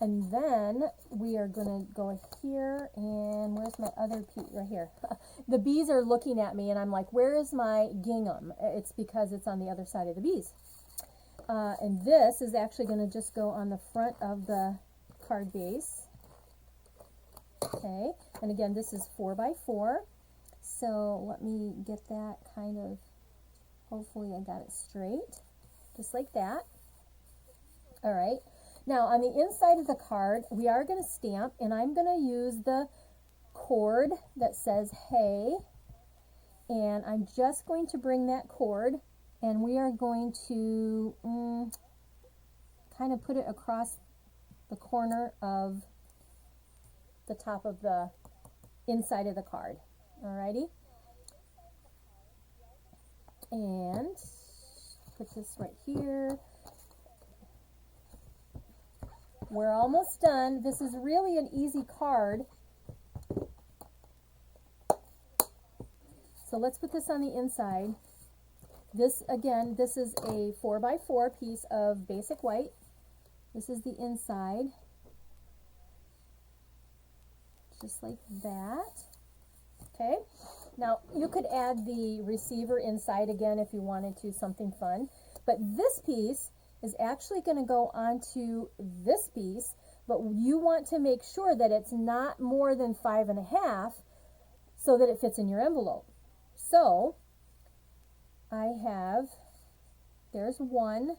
S1: And then we are going to go here, and where's my other piece? Right here. The bees are looking at me, and I'm like, where is my gingham? It's because it's on the other side of the bees. And this is actually going to just go on the front of the card base. Okay, and again, this is 4 by 4. So let me get that kind of, hopefully I got it straight, just like that. All right. Now, on the inside of the card, we are going to stamp, and I'm going to use the cord that says hey, and I'm just going to bring that cord, and we are going to kind of put it across the corner of the top of the inside of the card. Alrighty. And put this right here. We're almost done. This is really an easy card. So let's put this on the inside. This, again, this is a 4 by 4 piece of basic white. This is the inside. Just like that. Okay. Now, you could add the receiver inside again if you wanted to, something fun. But this piece is actually going to go onto this piece, but you want to make sure that it's not more than 5.5 so that it fits in your envelope. So I have, there's one.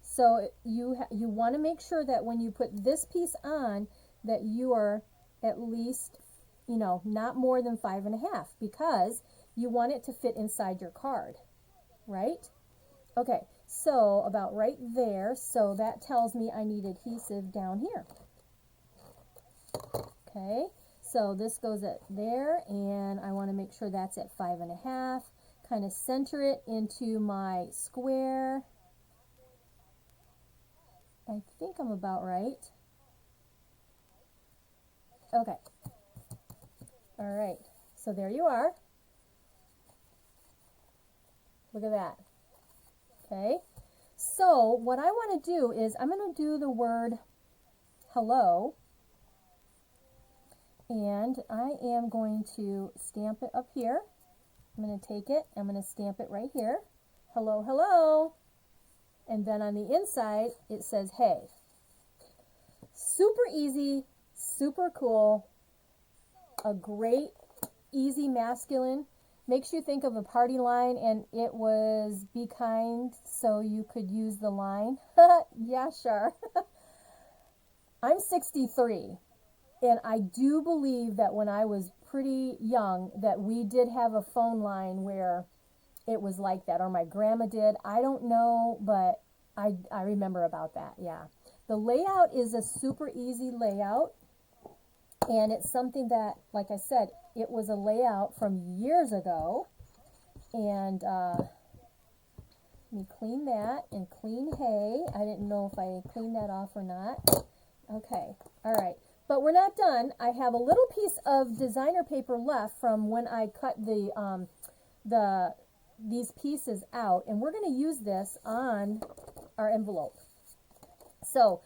S1: So you want to make sure that when you put this piece on, that you are at least, you know, not more than 5.5, because you want it to fit inside your card, right? Okay, so about right there, so that tells me I need adhesive down here. Okay, so this goes at there, and I want to make sure that's at 5.5, kind of center it into my square. I think I'm about right. Okay. All right. So there you are. Look at that. Okay. So what I want to do is I'm going to do the word hello. And I am going to stamp it up here. I'm going to take it. I'm going to stamp it right here. Hello, hello. And then on the inside, it says hey. Super easy. Super cool. A great, easy masculine. Makes you think of a party line, and it was be kind, so you could use the line. Yeah, sure. I'm 63, and I do believe that when I was pretty young that we did have a phone line where it was like that, or my grandma did. I don't know, but I remember about that, yeah. The layout is a super easy layout. And it's something that, like I said, it was a layout from years ago. And let me clean that and clean hay. I didn't know if I cleaned that off or not. Okay, all right. But we're not done. I have a little piece of designer paper left from when I cut these pieces out. And we're going to use this on our envelope. So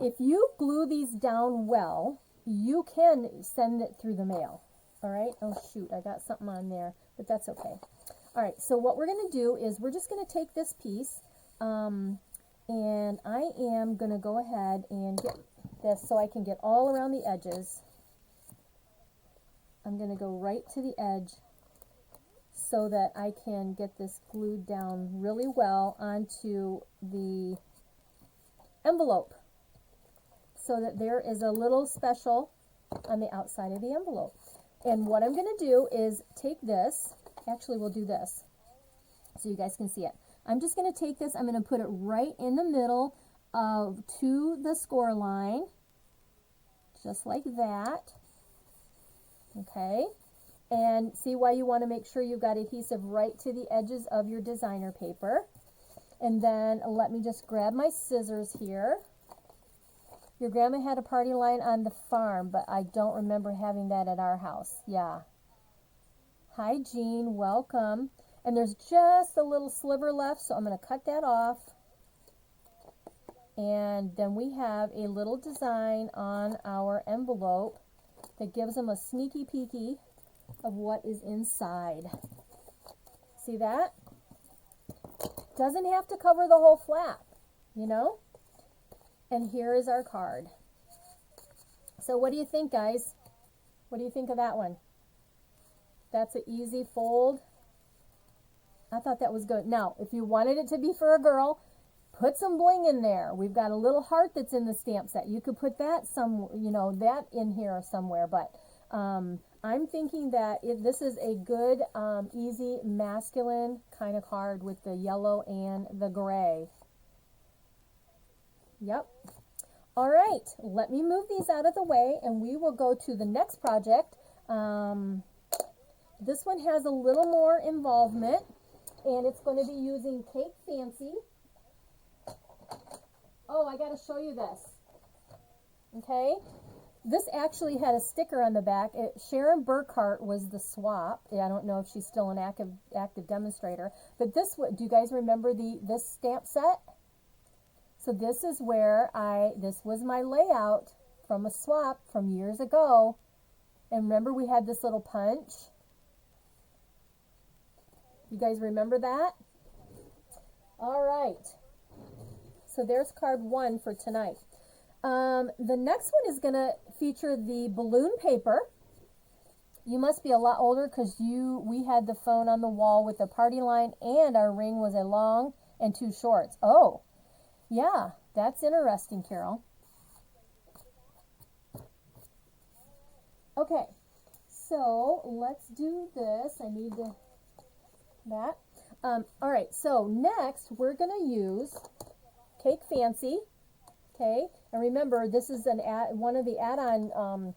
S1: if you glue these down well, you can send it through the mail. All right. Oh, shoot. I got something on there, but that's okay. All right. So what we're going to do is we're just going to take this piece, and I am going to go ahead and get this so I can get all around the edges. I'm going to go right to the edge so that I can get this glued down really well onto the envelope, so that there is a little special on the outside of the envelope. And what I'm going to do is take this, actually we'll do this so you guys can see it. I'm just going to take this, I'm going to put it right in the middle to the score line, just like that. Okay, and see why you want to make sure you've got adhesive right to the edges of your designer paper. And then let me just grab my scissors here. Your grandma had a party line on the farm, but I don't remember having that at our house. Yeah. Hi, Jean. Welcome. And there's just a little sliver left, so I'm going to cut that off. And then we have a little design on our envelope that gives them a sneaky peeky of what is inside. See that? Doesn't have to cover the whole flap, you know? And here is our card. So what do you think, guys? What do you think of that one? That's an easy fold. I thought that was good. Now, if you wanted it to be for a girl, put some bling in there. We've got a little heart that's in the stamp set. You could put that that in here somewhere. But I'm thinking that this is a good, easy, masculine kind of card with the yellow and the gray. Yep. All right. Let me move these out of the way, and we will go to the next project. This one has a little more involvement, and it's going to be using Cake Fancy. Oh, I got to show you this. Okay. This actually had a sticker on the back. Sharon Burkhart was the swap. Yeah, I don't know if she's still an active demonstrator. But do you guys remember this stamp set? So this is where this was my layout from a swap from years ago. And remember we had this little punch? You guys remember that? All right. So there's card 1 for tonight. The next one is going to feature the balloon paper. You must be a lot older because we had the phone on the wall with the party line, and our ring was a long and 2 shorts. Oh, yeah, that's interesting, Carol. Okay, so let's do this. I need that. All right, so next we're going to use Cake Fancy. Okay, and remember this is one of the add-on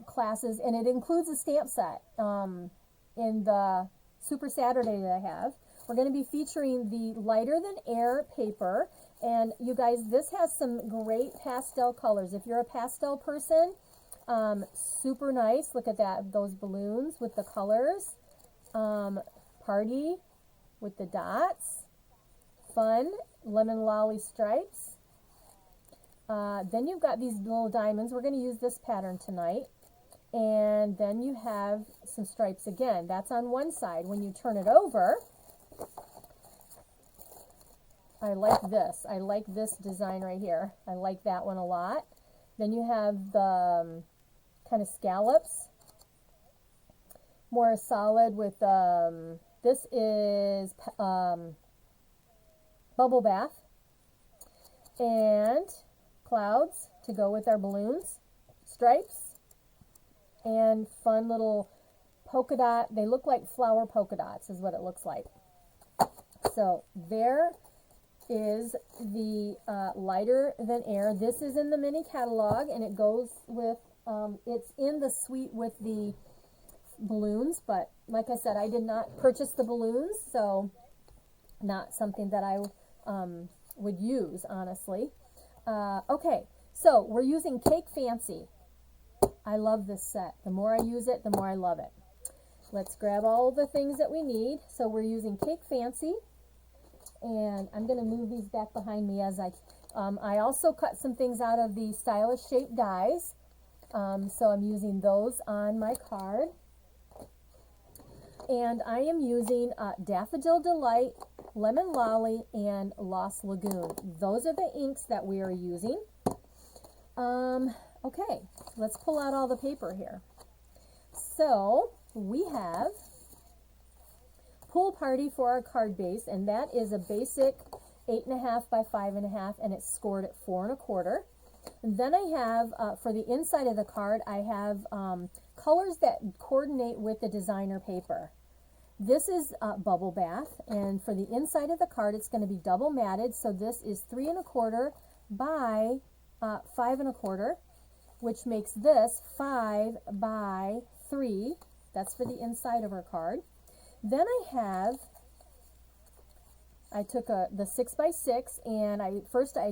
S1: classes, and it includes a stamp set in the Super Saturday that I have. We're going to be featuring the lighter than air paper, and you guys, this has some great pastel colors. If you're a pastel person, super nice. Look at that, those balloons with the colors. Party with the dots. Fun, lemon lolly stripes. Then you've got these little diamonds. We're going to use this pattern tonight. And then you have some stripes again. That's on one side. When you turn it over, I like this. I like this design right here. I like that one a lot. Then you have the kind of scallops. More solid with, this is bubble bath. And clouds to go with our balloons, stripes, and fun little polka dot. They look like flower polka dots is what it looks like. So there is the lighter than air. This is in the mini catalog, and it goes with, it's in the suite with the balloons, but like I said, I did not purchase the balloons, so not something that I would use, honestly. Okay, so we're using Cake Fancy. I love this set. The more I use it, the more I love it. Let's grab all the things that we need. So we're using Cake Fancy, and I'm going to move these back behind me as I also cut some things out of the stylish shaped dies. So I'm using those on my card. And I am using Daffodil Delight, Lemon Lolly, and Lost Lagoon. Those are the inks that we are using. Okay, let's pull out all the paper here. So we have Pool Party for our card base, and that is a basic 8.5 by 5.5, and it's scored at 4 1/4. And then I have, for the inside of the card, I have colors that coordinate with the designer paper. This is Bubble Bath, and for the inside of the card, it's going to be double matted. So this is 3 1/4 by 5 1/4, which makes this 5 by 3. That's for the inside of our card. Then I took the 6 by 6, and I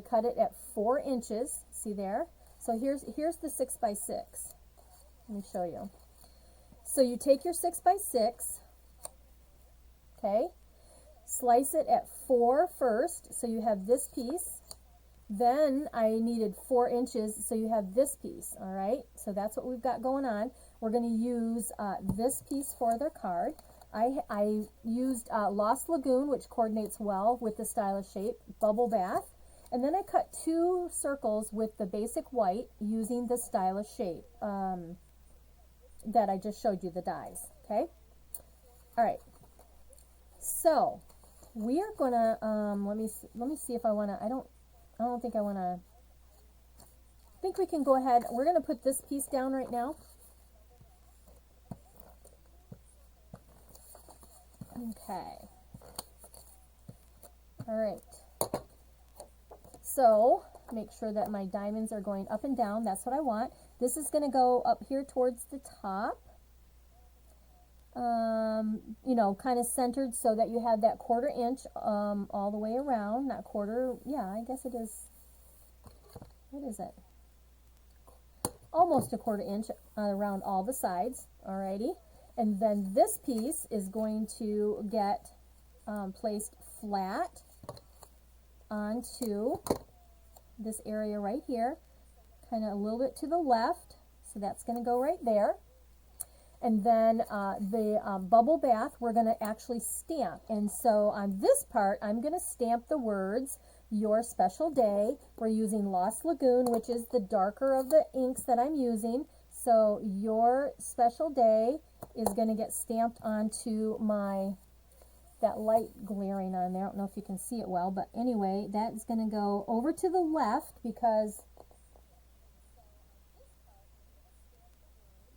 S1: cut it at 4 inches. See there? So here's the 6 by 6. Let me show you. So you take your 6 by 6. Okay, slice it at 4 first, so you have this piece, Then I needed 4 inches, so you have this piece, all right? So that's what we've got going on. We're going to use this piece for their card. I used Lost Lagoon, which coordinates well with the stylish shape, Bubble Bath. And then I cut 2 circles with the basic white using the stylish shape that I just showed you, the dies, okay? All right, so we are gonna, let me see if I wanna, I don't think I wanna, I think we can go ahead, we're gonna put this piece down right now. Okay. All right. So make sure that my diamonds are going up and down. That's what I want. This is going to go up here towards the top. You know, kind of centered so that you have that 1/4 inch all the way around. Not quarter, yeah, I guess it is. What is it? Almost a 1/4 inch around all the sides. Alrighty. And then this piece is going to get placed flat onto this area right here, kind of a little bit to the left, so that's going to go right there. And then the bubble bath we're going to actually stamp, and so on this part I'm going to stamp the words your special day. We're using Lost Lagoon, which is the darker of the inks that I'm using, so your special day is going to get stamped onto my, that light glaring on there. I don't know if you can see it well, but anyway, that's going to go over to the left, because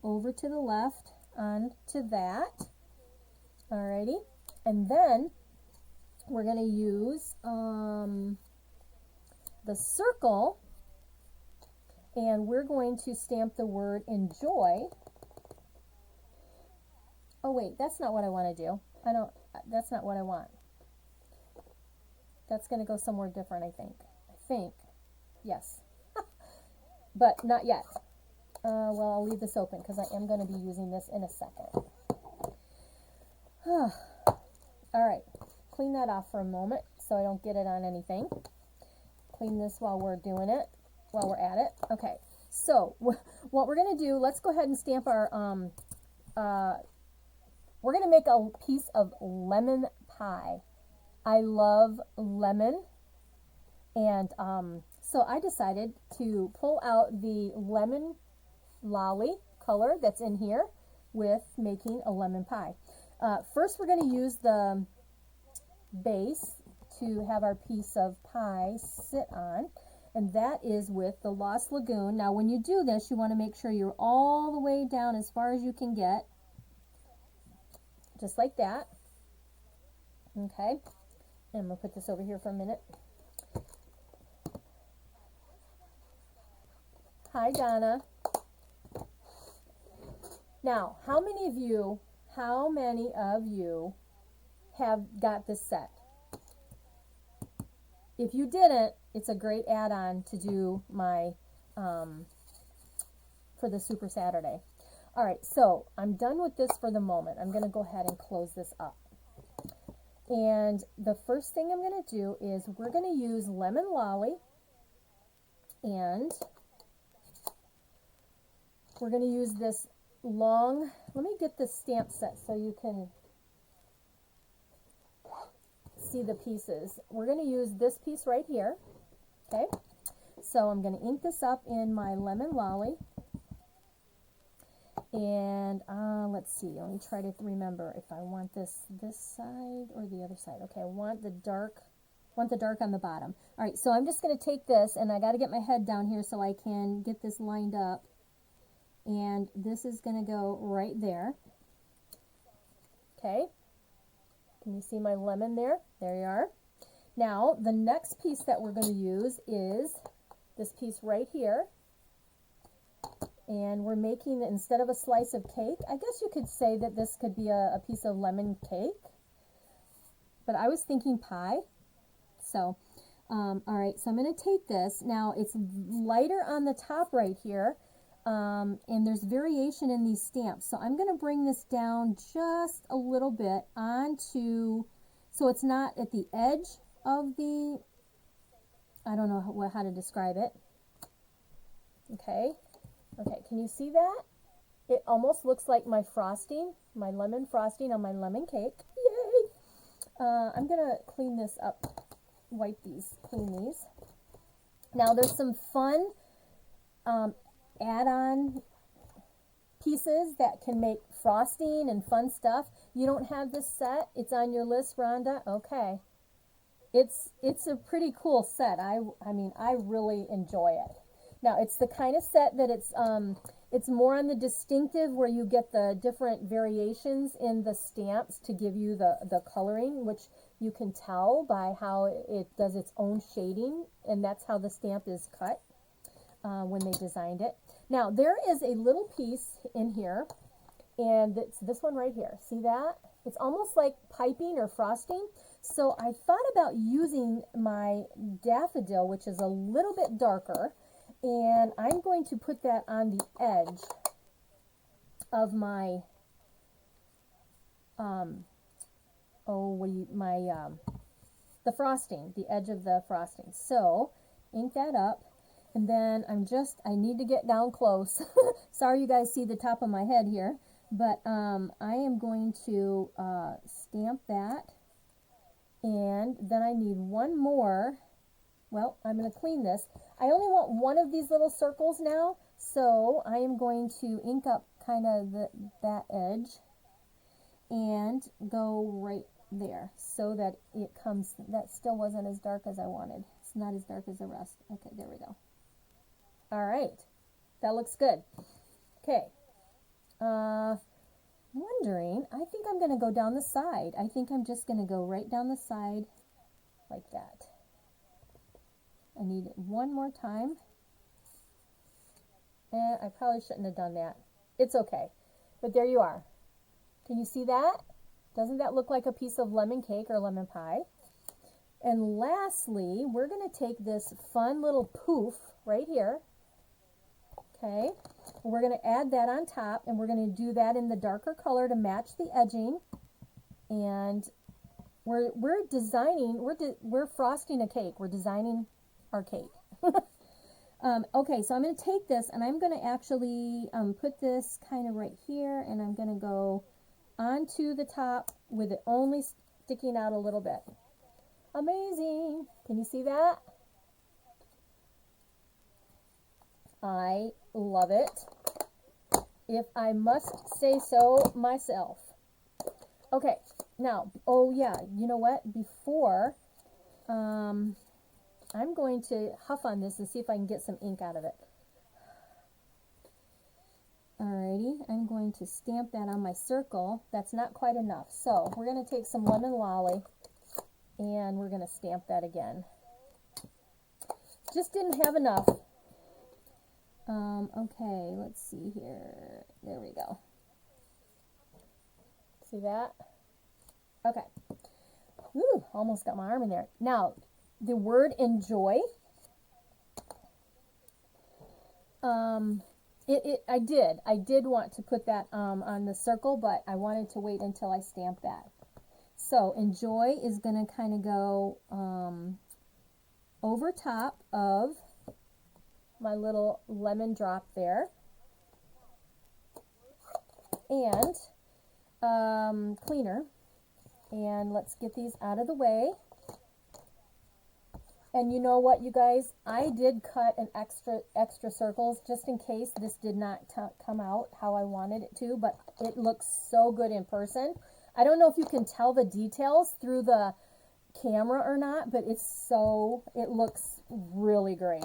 S1: over to the left onto that. Alrighty, and then we're going to use the circle, and we're going to stamp the word enjoy. Oh wait, that's not what I want to do. That's not what I want. That's going to go somewhere different, I think. Yes. But not yet. Well, I'll leave this open because I am going to be using this in a second. Alright, clean that off for a moment so I don't get it on anything. Clean this while we're doing it, while we're at it. Okay, so what we're going to do, let's go ahead and stamp our, we're going to make a piece of lemon pie. I love lemon, and so I decided to pull out the lemon lolly color that's in here with making a lemon pie. First we're going to use the base to have our piece of pie sit on, and that is with the Lost Lagoon. Now when you do this, you want to make sure you're all the way down as far as you can get, just like that. Okay, and I'm going to put this over here for a minute. Hi Donna. Now, how many of you have got this set? If you didn't, it's a great add-on to do my, for the Super Saturday. Alright, so I'm done with this for the moment. I'm going to go ahead and close this up. And the first thing I'm going to do is we're going to use Lemon Lolly, and we're going to use this long, let me get this stamp set so you can see the pieces. We're going to use this piece right here. Okay, so I'm going to ink this up in my Lemon Lolly, and let's see, let me try to remember if I want this side or the other side. Okay, I want the dark on the bottom. Alright, so I'm just going to take this, and I got to get my head down here so I can get this lined up, and this is going to go right there. Okay, can you see my lemon there? There you are. Now the next piece that we're going to use is this piece right here, and we're making, instead of a slice of cake, I guess you could say that this could be a piece of lemon cake, but I was thinking pie. So alright, so I'm going to take this. Now it's lighter on the top right here, and there's variation in these stamps, so I'm going to bring this down just a little bit onto, so it's not at the edge of the I don't know how to describe it. Okay, can you see that? It almost looks like my frosting, my lemon frosting on my lemon cake. Yay! I'm gonna clean this up, clean these. Now there's some fun add-on pieces that can make frosting and fun stuff. You don't have this set? It's on your list, Rhonda? Okay. It's a pretty cool set. I mean, I really enjoy it. Now, it's the kind of set that it's more on the distinctive where you get the different variations in the stamps to give you the coloring, which you can tell by how it does its own shading, and that's how the stamp is cut when they designed it. Now, there is a little piece in here, and it's this one right here. See that? It's almost like piping or frosting. So I thought about using my daffodil, which is a little bit darker, and I'm going to put that on the edge of my, the frosting, the edge of the frosting. So ink that up, and then I need to get down close. Sorry you guys see the top of my head here, but I am going to stamp that, and then I need one more. Well, I'm going to clean this. I only want one of these little circles now, so I am going to ink up kind of that edge and go right there so that it comes, that still wasn't as dark as I wanted. It's not as dark as the rest. Okay, there we go. All right, that looks good. Okay, wondering, I think I'm going to go down the side. I think I'm just going to go right down the side like that. I need it one more time. And I probably shouldn't have done that. It's okay. But there you are. Can you see that? Doesn't that look like a piece of lemon cake or lemon pie? And lastly, we're going to take this fun little poof right here. Okay. We're going to add that on top, and we're going to do that in the darker color to match the edging. And we're frosting a cake. We're designing our cake. Okay, so I'm going to take this, and I'm going to actually put this kind of right here, and I'm going to go onto the top with it only sticking out a little bit. Amazing! Can you see that? I love it, if I must say so myself. Okay, now, oh yeah, you know what? Before, I'm going to huff on this and see if I can get some ink out of it. Alrighty, I'm going to stamp that on my circle. That's not quite enough. So we're going to take some lemon lolly and we're going to stamp that again. Just didn't have enough. Okay, let's see here. There we go. See that? Okay. Ooh, almost got my arm in there. Now, the word enjoy, I did want to put that on the circle, but I wanted to wait until I stamped that. So enjoy is going to kind of go over top of my little lemon drop there, and cleaner, and let's get these out of the way. And you know what, you guys, I did cut an extra circles just in case this did not come out how I wanted it to, but it looks so good in person. I don't know if you can tell the details through the camera or not, but it looks really great.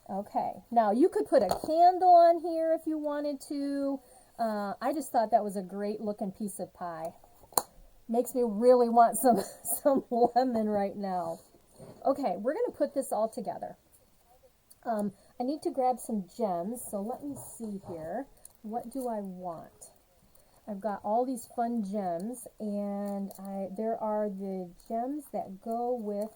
S1: Okay, now you could put a candle on here if you wanted to. I just thought that was a great looking piece of pie. Makes me really want some lemon right now. Okay, we're going to put this all together. I need to grab some gems, so let me see here. What do I want? I've got all these fun gems, and there are the gems that go with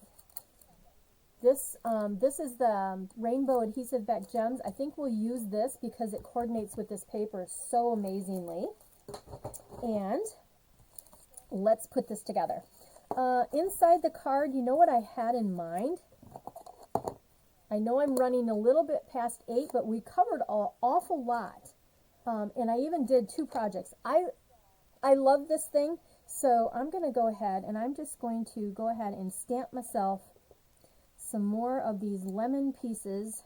S1: this. This is the rainbow adhesive back gems. I think we'll use this because it coordinates with this paper so amazingly. And let's put this together. Inside the card, you know what I had in mind? I know I'm running a little bit past 8, but we covered an awful lot. And I even did 2 projects. I love this thing, so I'm going to go ahead and I'm just going to go ahead and stamp myself some more of these lemon pieces,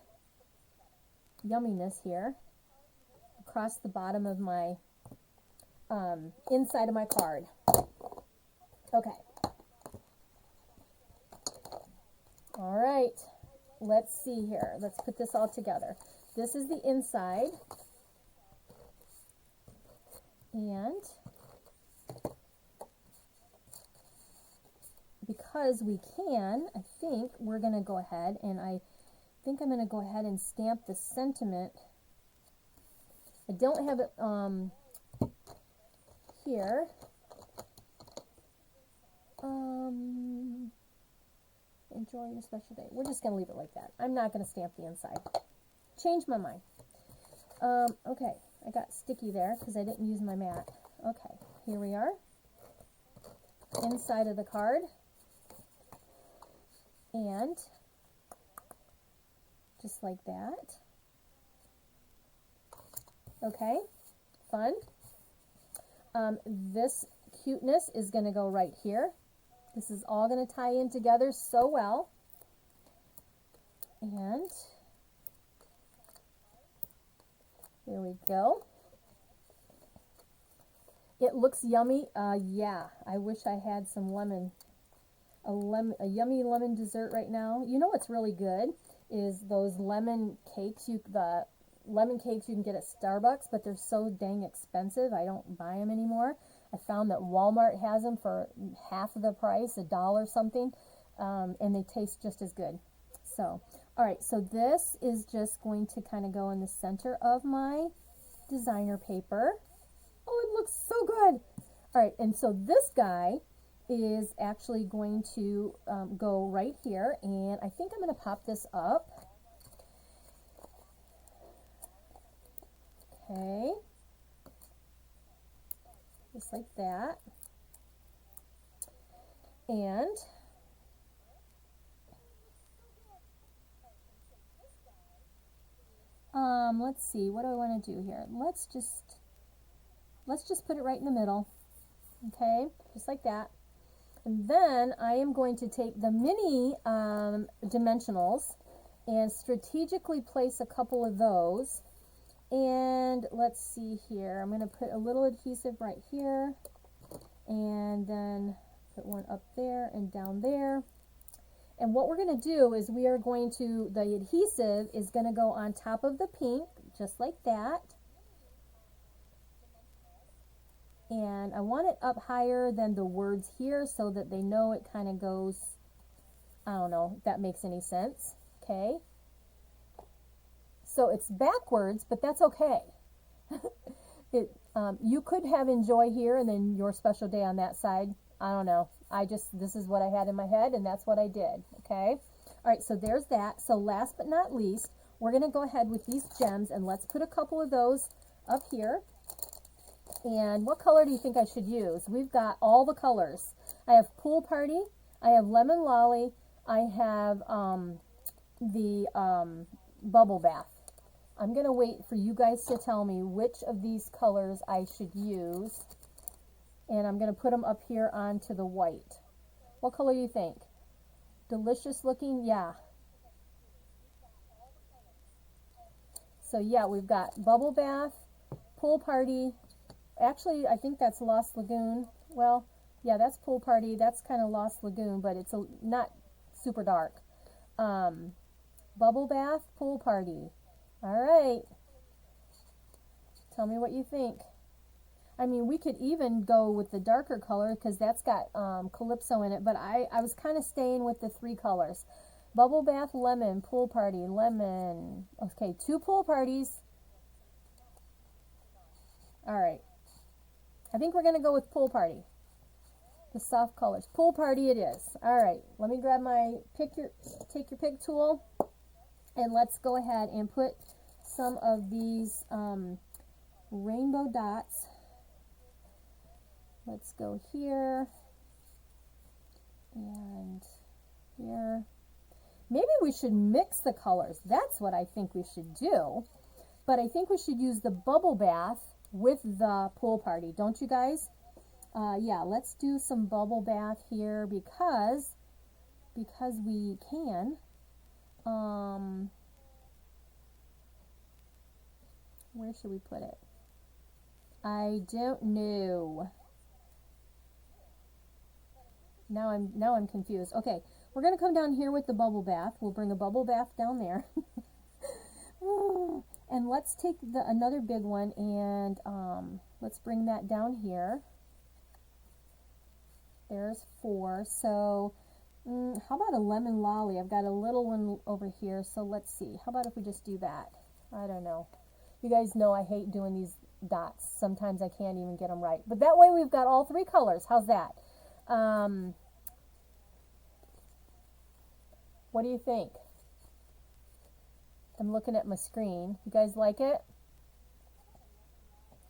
S1: yumminess here, across the bottom of my, inside of my card. Okay. All right. Let's see here. Let's put this all together. This is the inside. And because we can, I think we're going to go ahead and I'm going to go ahead and stamp the sentiment. I don't have it here. Enjoy your special day. We're just going to leave it like that. I'm not going to stamp the inside. Change my mind. Okay, I got sticky there because I didn't use my mat. Okay, here we are. Inside of the card. And just like that. Okay, fun. This cuteness is going to go right here. This is all going to tie in together so well. And here we go. It looks yummy. Yeah, I wish I had some lemon. A yummy lemon dessert right now. You know what's really good is those lemon cakes. The lemon cakes you can get at Starbucks, but they're so dang expensive. I don't buy them anymore. I found that Walmart has them for half of the price, $1 something, and they taste just as good. So, all right, so this is just going to kind of go in the center of my designer paper. Oh, it looks so good. All right, and so this guy is actually going to go right here, and I think I'm going to pop this up. Okay, just like that. And let's see, what do I want to do here? Let's just put it right in the middle. Okay, just like that. And then I am going to take the mini dimensionals and strategically place a couple of those. And let's see here, I'm going to put a little adhesive right here, and then put one up there and down there. And what we're going to do is the adhesive is going to go on top of the pink, just like that. And I want it up higher than the words here so that they know it kind of goes, I don't know if that makes any sense. Okay. So it's backwards, but that's okay. You could have enjoy here and then your special day on that side. I don't know. This is what I had in my head and that's what I did. Okay. All right. So there's that. So last but not least, we're going to go ahead with these gems and let's put a couple of those up here. And what color do you think I should use? We've got all the colors. I have Pool Party. I have Lemon Lolly. I have the Bubble Bath. I'm going to wait for you guys to tell me which of these colors I should use. And I'm going to put them up here onto the white. What color do you think? Delicious looking? Yeah. So yeah, we've got Bubble Bath, Pool Party. Actually, I think that's Lost Lagoon. Well, yeah, that's Pool Party. That's kind of Lost Lagoon, but it's not super dark. Bubble Bath, Pool Party. All right. Tell me what you think. I mean, we could even go with the darker color because that's got Calypso in it, but I was kind of staying with the 3 colors. Bubble Bath, Lemon, Pool Party, Lemon. Okay, 2 pool parties. All right. I think we're going to go with Pool Party. The soft colors. Pool Party it is. All right. Let me grab my take your pick tool and let's go ahead and put some of these rainbow dots. Let's go here and here. Maybe we should mix the colors. That's what I think we should do. But I think we should use the bubble bath with the pool party. Don't you guys? Yeah, let's do some bubble bath here because we can. Where should we put it? I don't know. Now I'm confused. Okay, we're gonna come down here with the bubble bath. We'll bring a bubble bath down there. And let's take another big one and let's bring that down here. There's 4. So how about a lemon lolly? I've got a little one over here, so let's see. How about if we just do that? I don't know. You guys know I hate doing these dots. Sometimes I can't even get them right. But that way we've got all 3 colors. How's that? What do you think? I'm looking at my screen. You guys like it?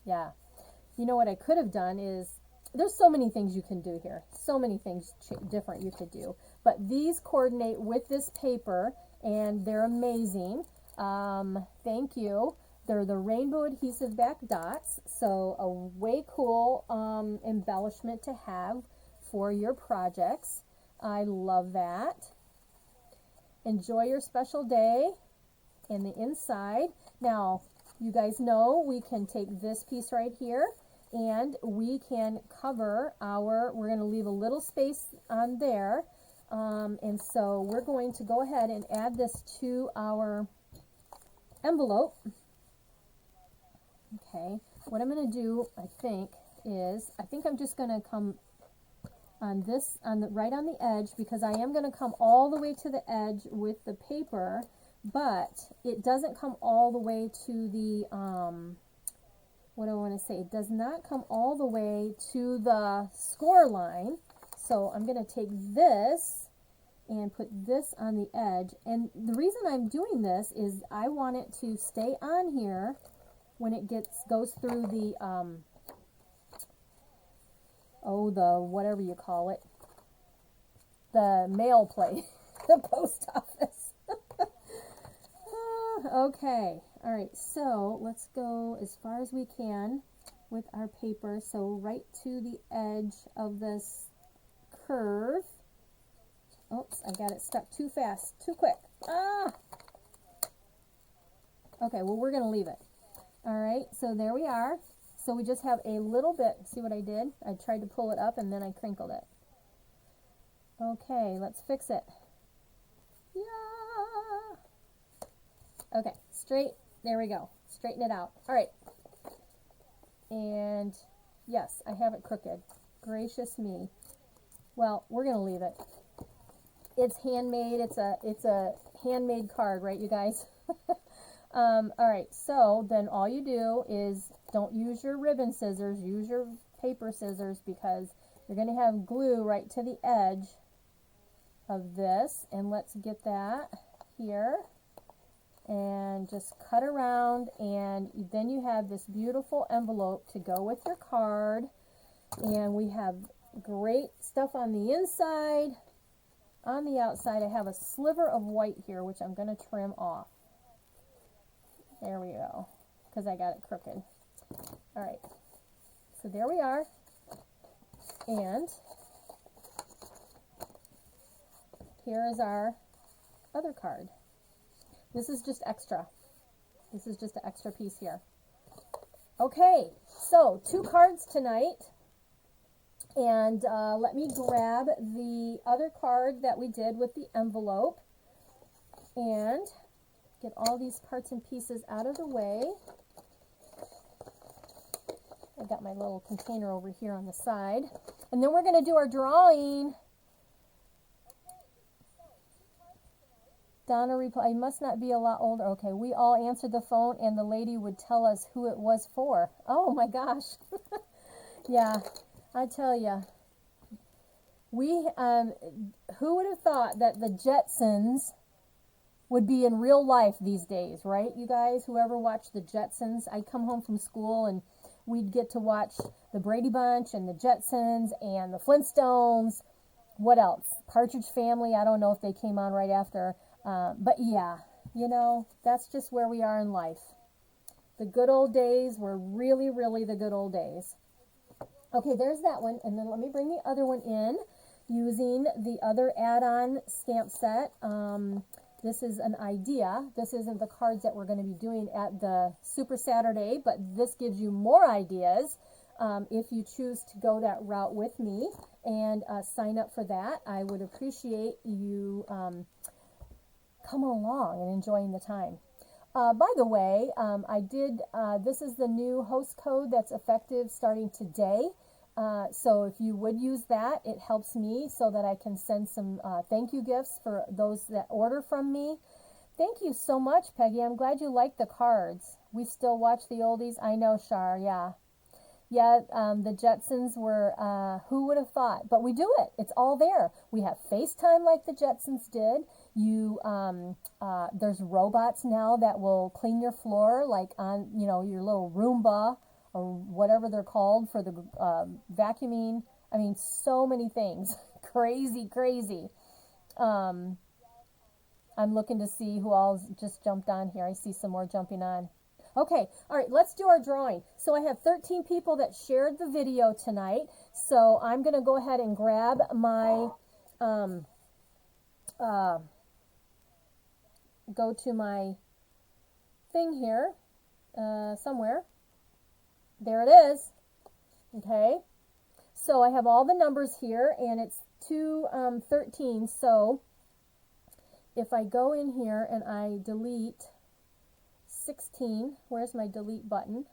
S1: Yeah. You know what I could have done is, there's so many things you can do here. So many things different you could do. But these coordinate with this paper, and they're amazing. Thank you. They're the rainbow adhesive back dots. So a way cool embellishment to have for your projects. I love that. Enjoy your special day. And the inside. Now, you guys know we can take this piece right here and we can cover we're going to leave a little space on there. And so we're going to go ahead and add this to our envelope. Okay, what I'm going to do, I think I'm just going to come on this, right on the edge, because I am going to come all the way to the edge with the paper. But it doesn't come all the way to the, what do I want to say? It does not come all the way to the score line. So I'm going to take this and put this on the edge. And the reason I'm doing this is I want it to stay on here when it goes through the, the whatever you call it, the mail plate, the post office. Okay, all right, so let's go as far as we can with our paper. So right to the edge of this curve. Oops, I got it stuck too fast, too quick. Okay, well, we're going to leave it. All right, so there we are. So we just have a little bit. See what I did? I tried to pull it up and then I crinkled it. Okay, let's fix it. Yeah. Okay, straight, there we go. Straighten it out. All right. And yes, I have it crooked. Gracious me. Well, we're going to leave it. It's handmade. It's a handmade card, right, you guys? All right, so then all you do is don't use your ribbon scissors. Use your paper scissors because you're going to have glue right to the edge of this. And let's get that here. And just cut around, and then you have this beautiful envelope to go with your card. And we have great stuff on the inside. On the outside, I have a sliver of white here, which I'm going to trim off. There we go, because I got it crooked. All right, so there we are. And here is our other card. This is just extra. This is just an extra piece here. Okay, so 2 cards tonight. And let me grab the other card that we did with the envelope and get all these parts and pieces out of the way. I got my little container over here on the side. And then we're going to do our drawing. Donna replied, "I must not be a lot older." Okay, we all answered the phone and the lady would tell us who it was for. Oh my gosh. Yeah, I tell you. Who would have thought that the Jetsons would be in real life these days, right? You guys, whoever watched the Jetsons, I'd come home from school and we'd get to watch the Brady Bunch and the Jetsons and the Flintstones. what else? Partridge Family, I don't know if they came on right after. But yeah, you know, that's just where we are in life. The good old days were really, really the good old days. Okay, there's that one. And then let me bring the other one in using the other add-on stamp set. This is an idea. This isn't the cards that we're going to be doing at the Super Saturday, but this gives you more ideas if you choose to go that route with me and sign up for that. I would appreciate you coming along and enjoying the time. By the way, this is the new host code that's effective starting today. So if you would use that, it helps me so that I can send some thank you gifts for those that order from me. Thank you so much, Peggy. I'm glad you like the cards. We still watch the oldies. I know, Shar, yeah. Yeah, the Jetsons were, who would have thought? But we do it. It's all there. We have FaceTime like the Jetsons did. There's robots now that will clean your floor, like on, you know, your little Roomba or whatever they're called for the vacuuming. I mean, so many things. Crazy, crazy. I'm looking to see who all just jumped on here. I see some more jumping on. Okay, all right, let's do our drawing. So I have 13 people that shared the video tonight. So I'm going to go ahead and grab my, go to my thing here somewhere. There it is. Okay, so I have all the numbers here, and it's 213. So if I go in here and I delete 16, where's my delete button?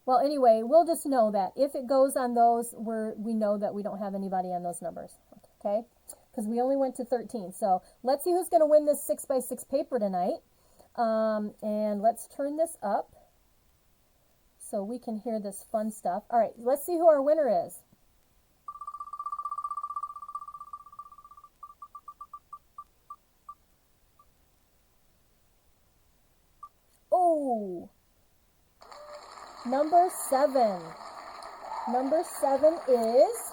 S1: Well, anyway, we'll just know that if it goes on those, we know that we don't have anybody on those numbers, okay? Because we only went to 13. So let's see who's going to win this 6x6 paper tonight. And let's turn this up so we can hear this fun stuff. All right, let's see who our winner is. Oh, number 7. Number 7 is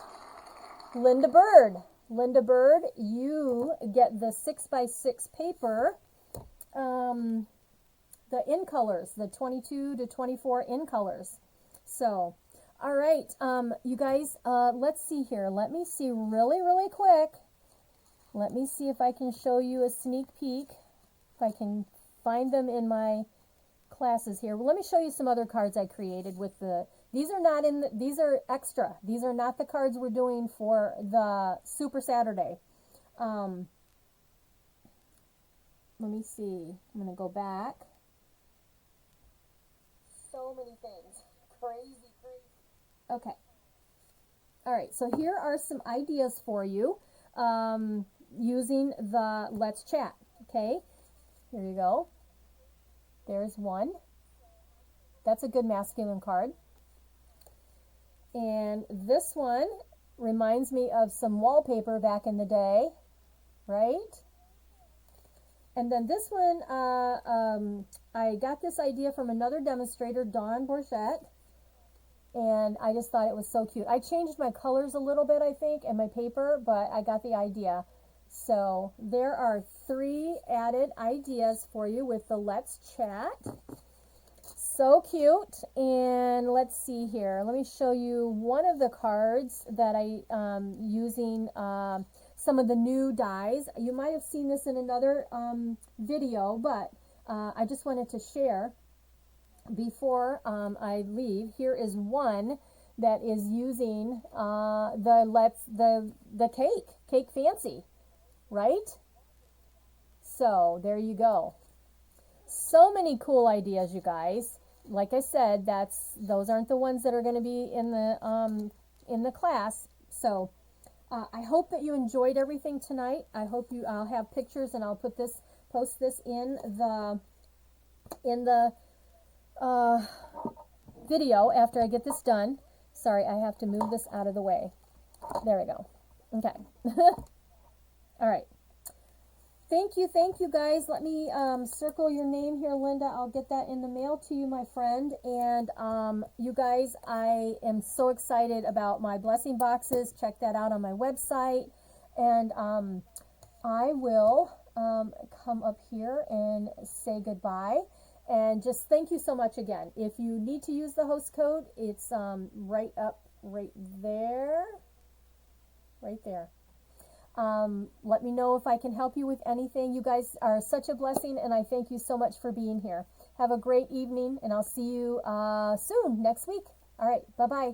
S1: Linda Bird. Linda Bird, you get the 6x6 paper, the in colors, the 22 to 24 in colors. So, all right, you guys, let's see here. Let me see really, really quick. Let me see if I can show you a sneak peek, if I can find them in my classes here. Well, let me show you some other cards I created with these are not in these are extra. These are not the cards we're doing for the Super Saturday. Let me see. I'm going to go back. So many things. Crazy, crazy. Okay. All right, so here are some ideas for you using the Let's Chat. Okay, here you go. There's one. That's a good masculine card. And this one reminds me of some wallpaper back in the day, right? And then this one, I got this idea from another demonstrator, Dawn Bourgette, and I just thought it was so cute. I changed my colors a little bit, I think, and my paper, but I got the idea. So there are 3 added ideas for you with the Let's Chat. So cute. And let's see here. Let me show you one of the cards that using some of the new dies. You might have seen this in another video, but I just wanted to share before I leave. Here is one that is using the cake fancy. Right? So there you go. So many cool ideas, you guys. Like I said, those aren't the ones that are going to be in the class. So I hope that you enjoyed everything tonight. I hope I'll have pictures, and I'll post this in the video after I get this done. Sorry, I have to move this out of the way. There we go. Okay. All right. Thank you guys. Let me circle your name here, Linda. I'll get that in the mail to you, my friend. And you guys, I am so excited about my blessing boxes. Check that out on my website. And I will come up here and say goodbye. And just thank you so much again. If you need to use the host code, it's right there. Right there. Let me know if I can help you with anything. You guys are such a blessing, and I thank you so much for being here. Have a great evening, and I'll see you soon next week. All right, bye-bye.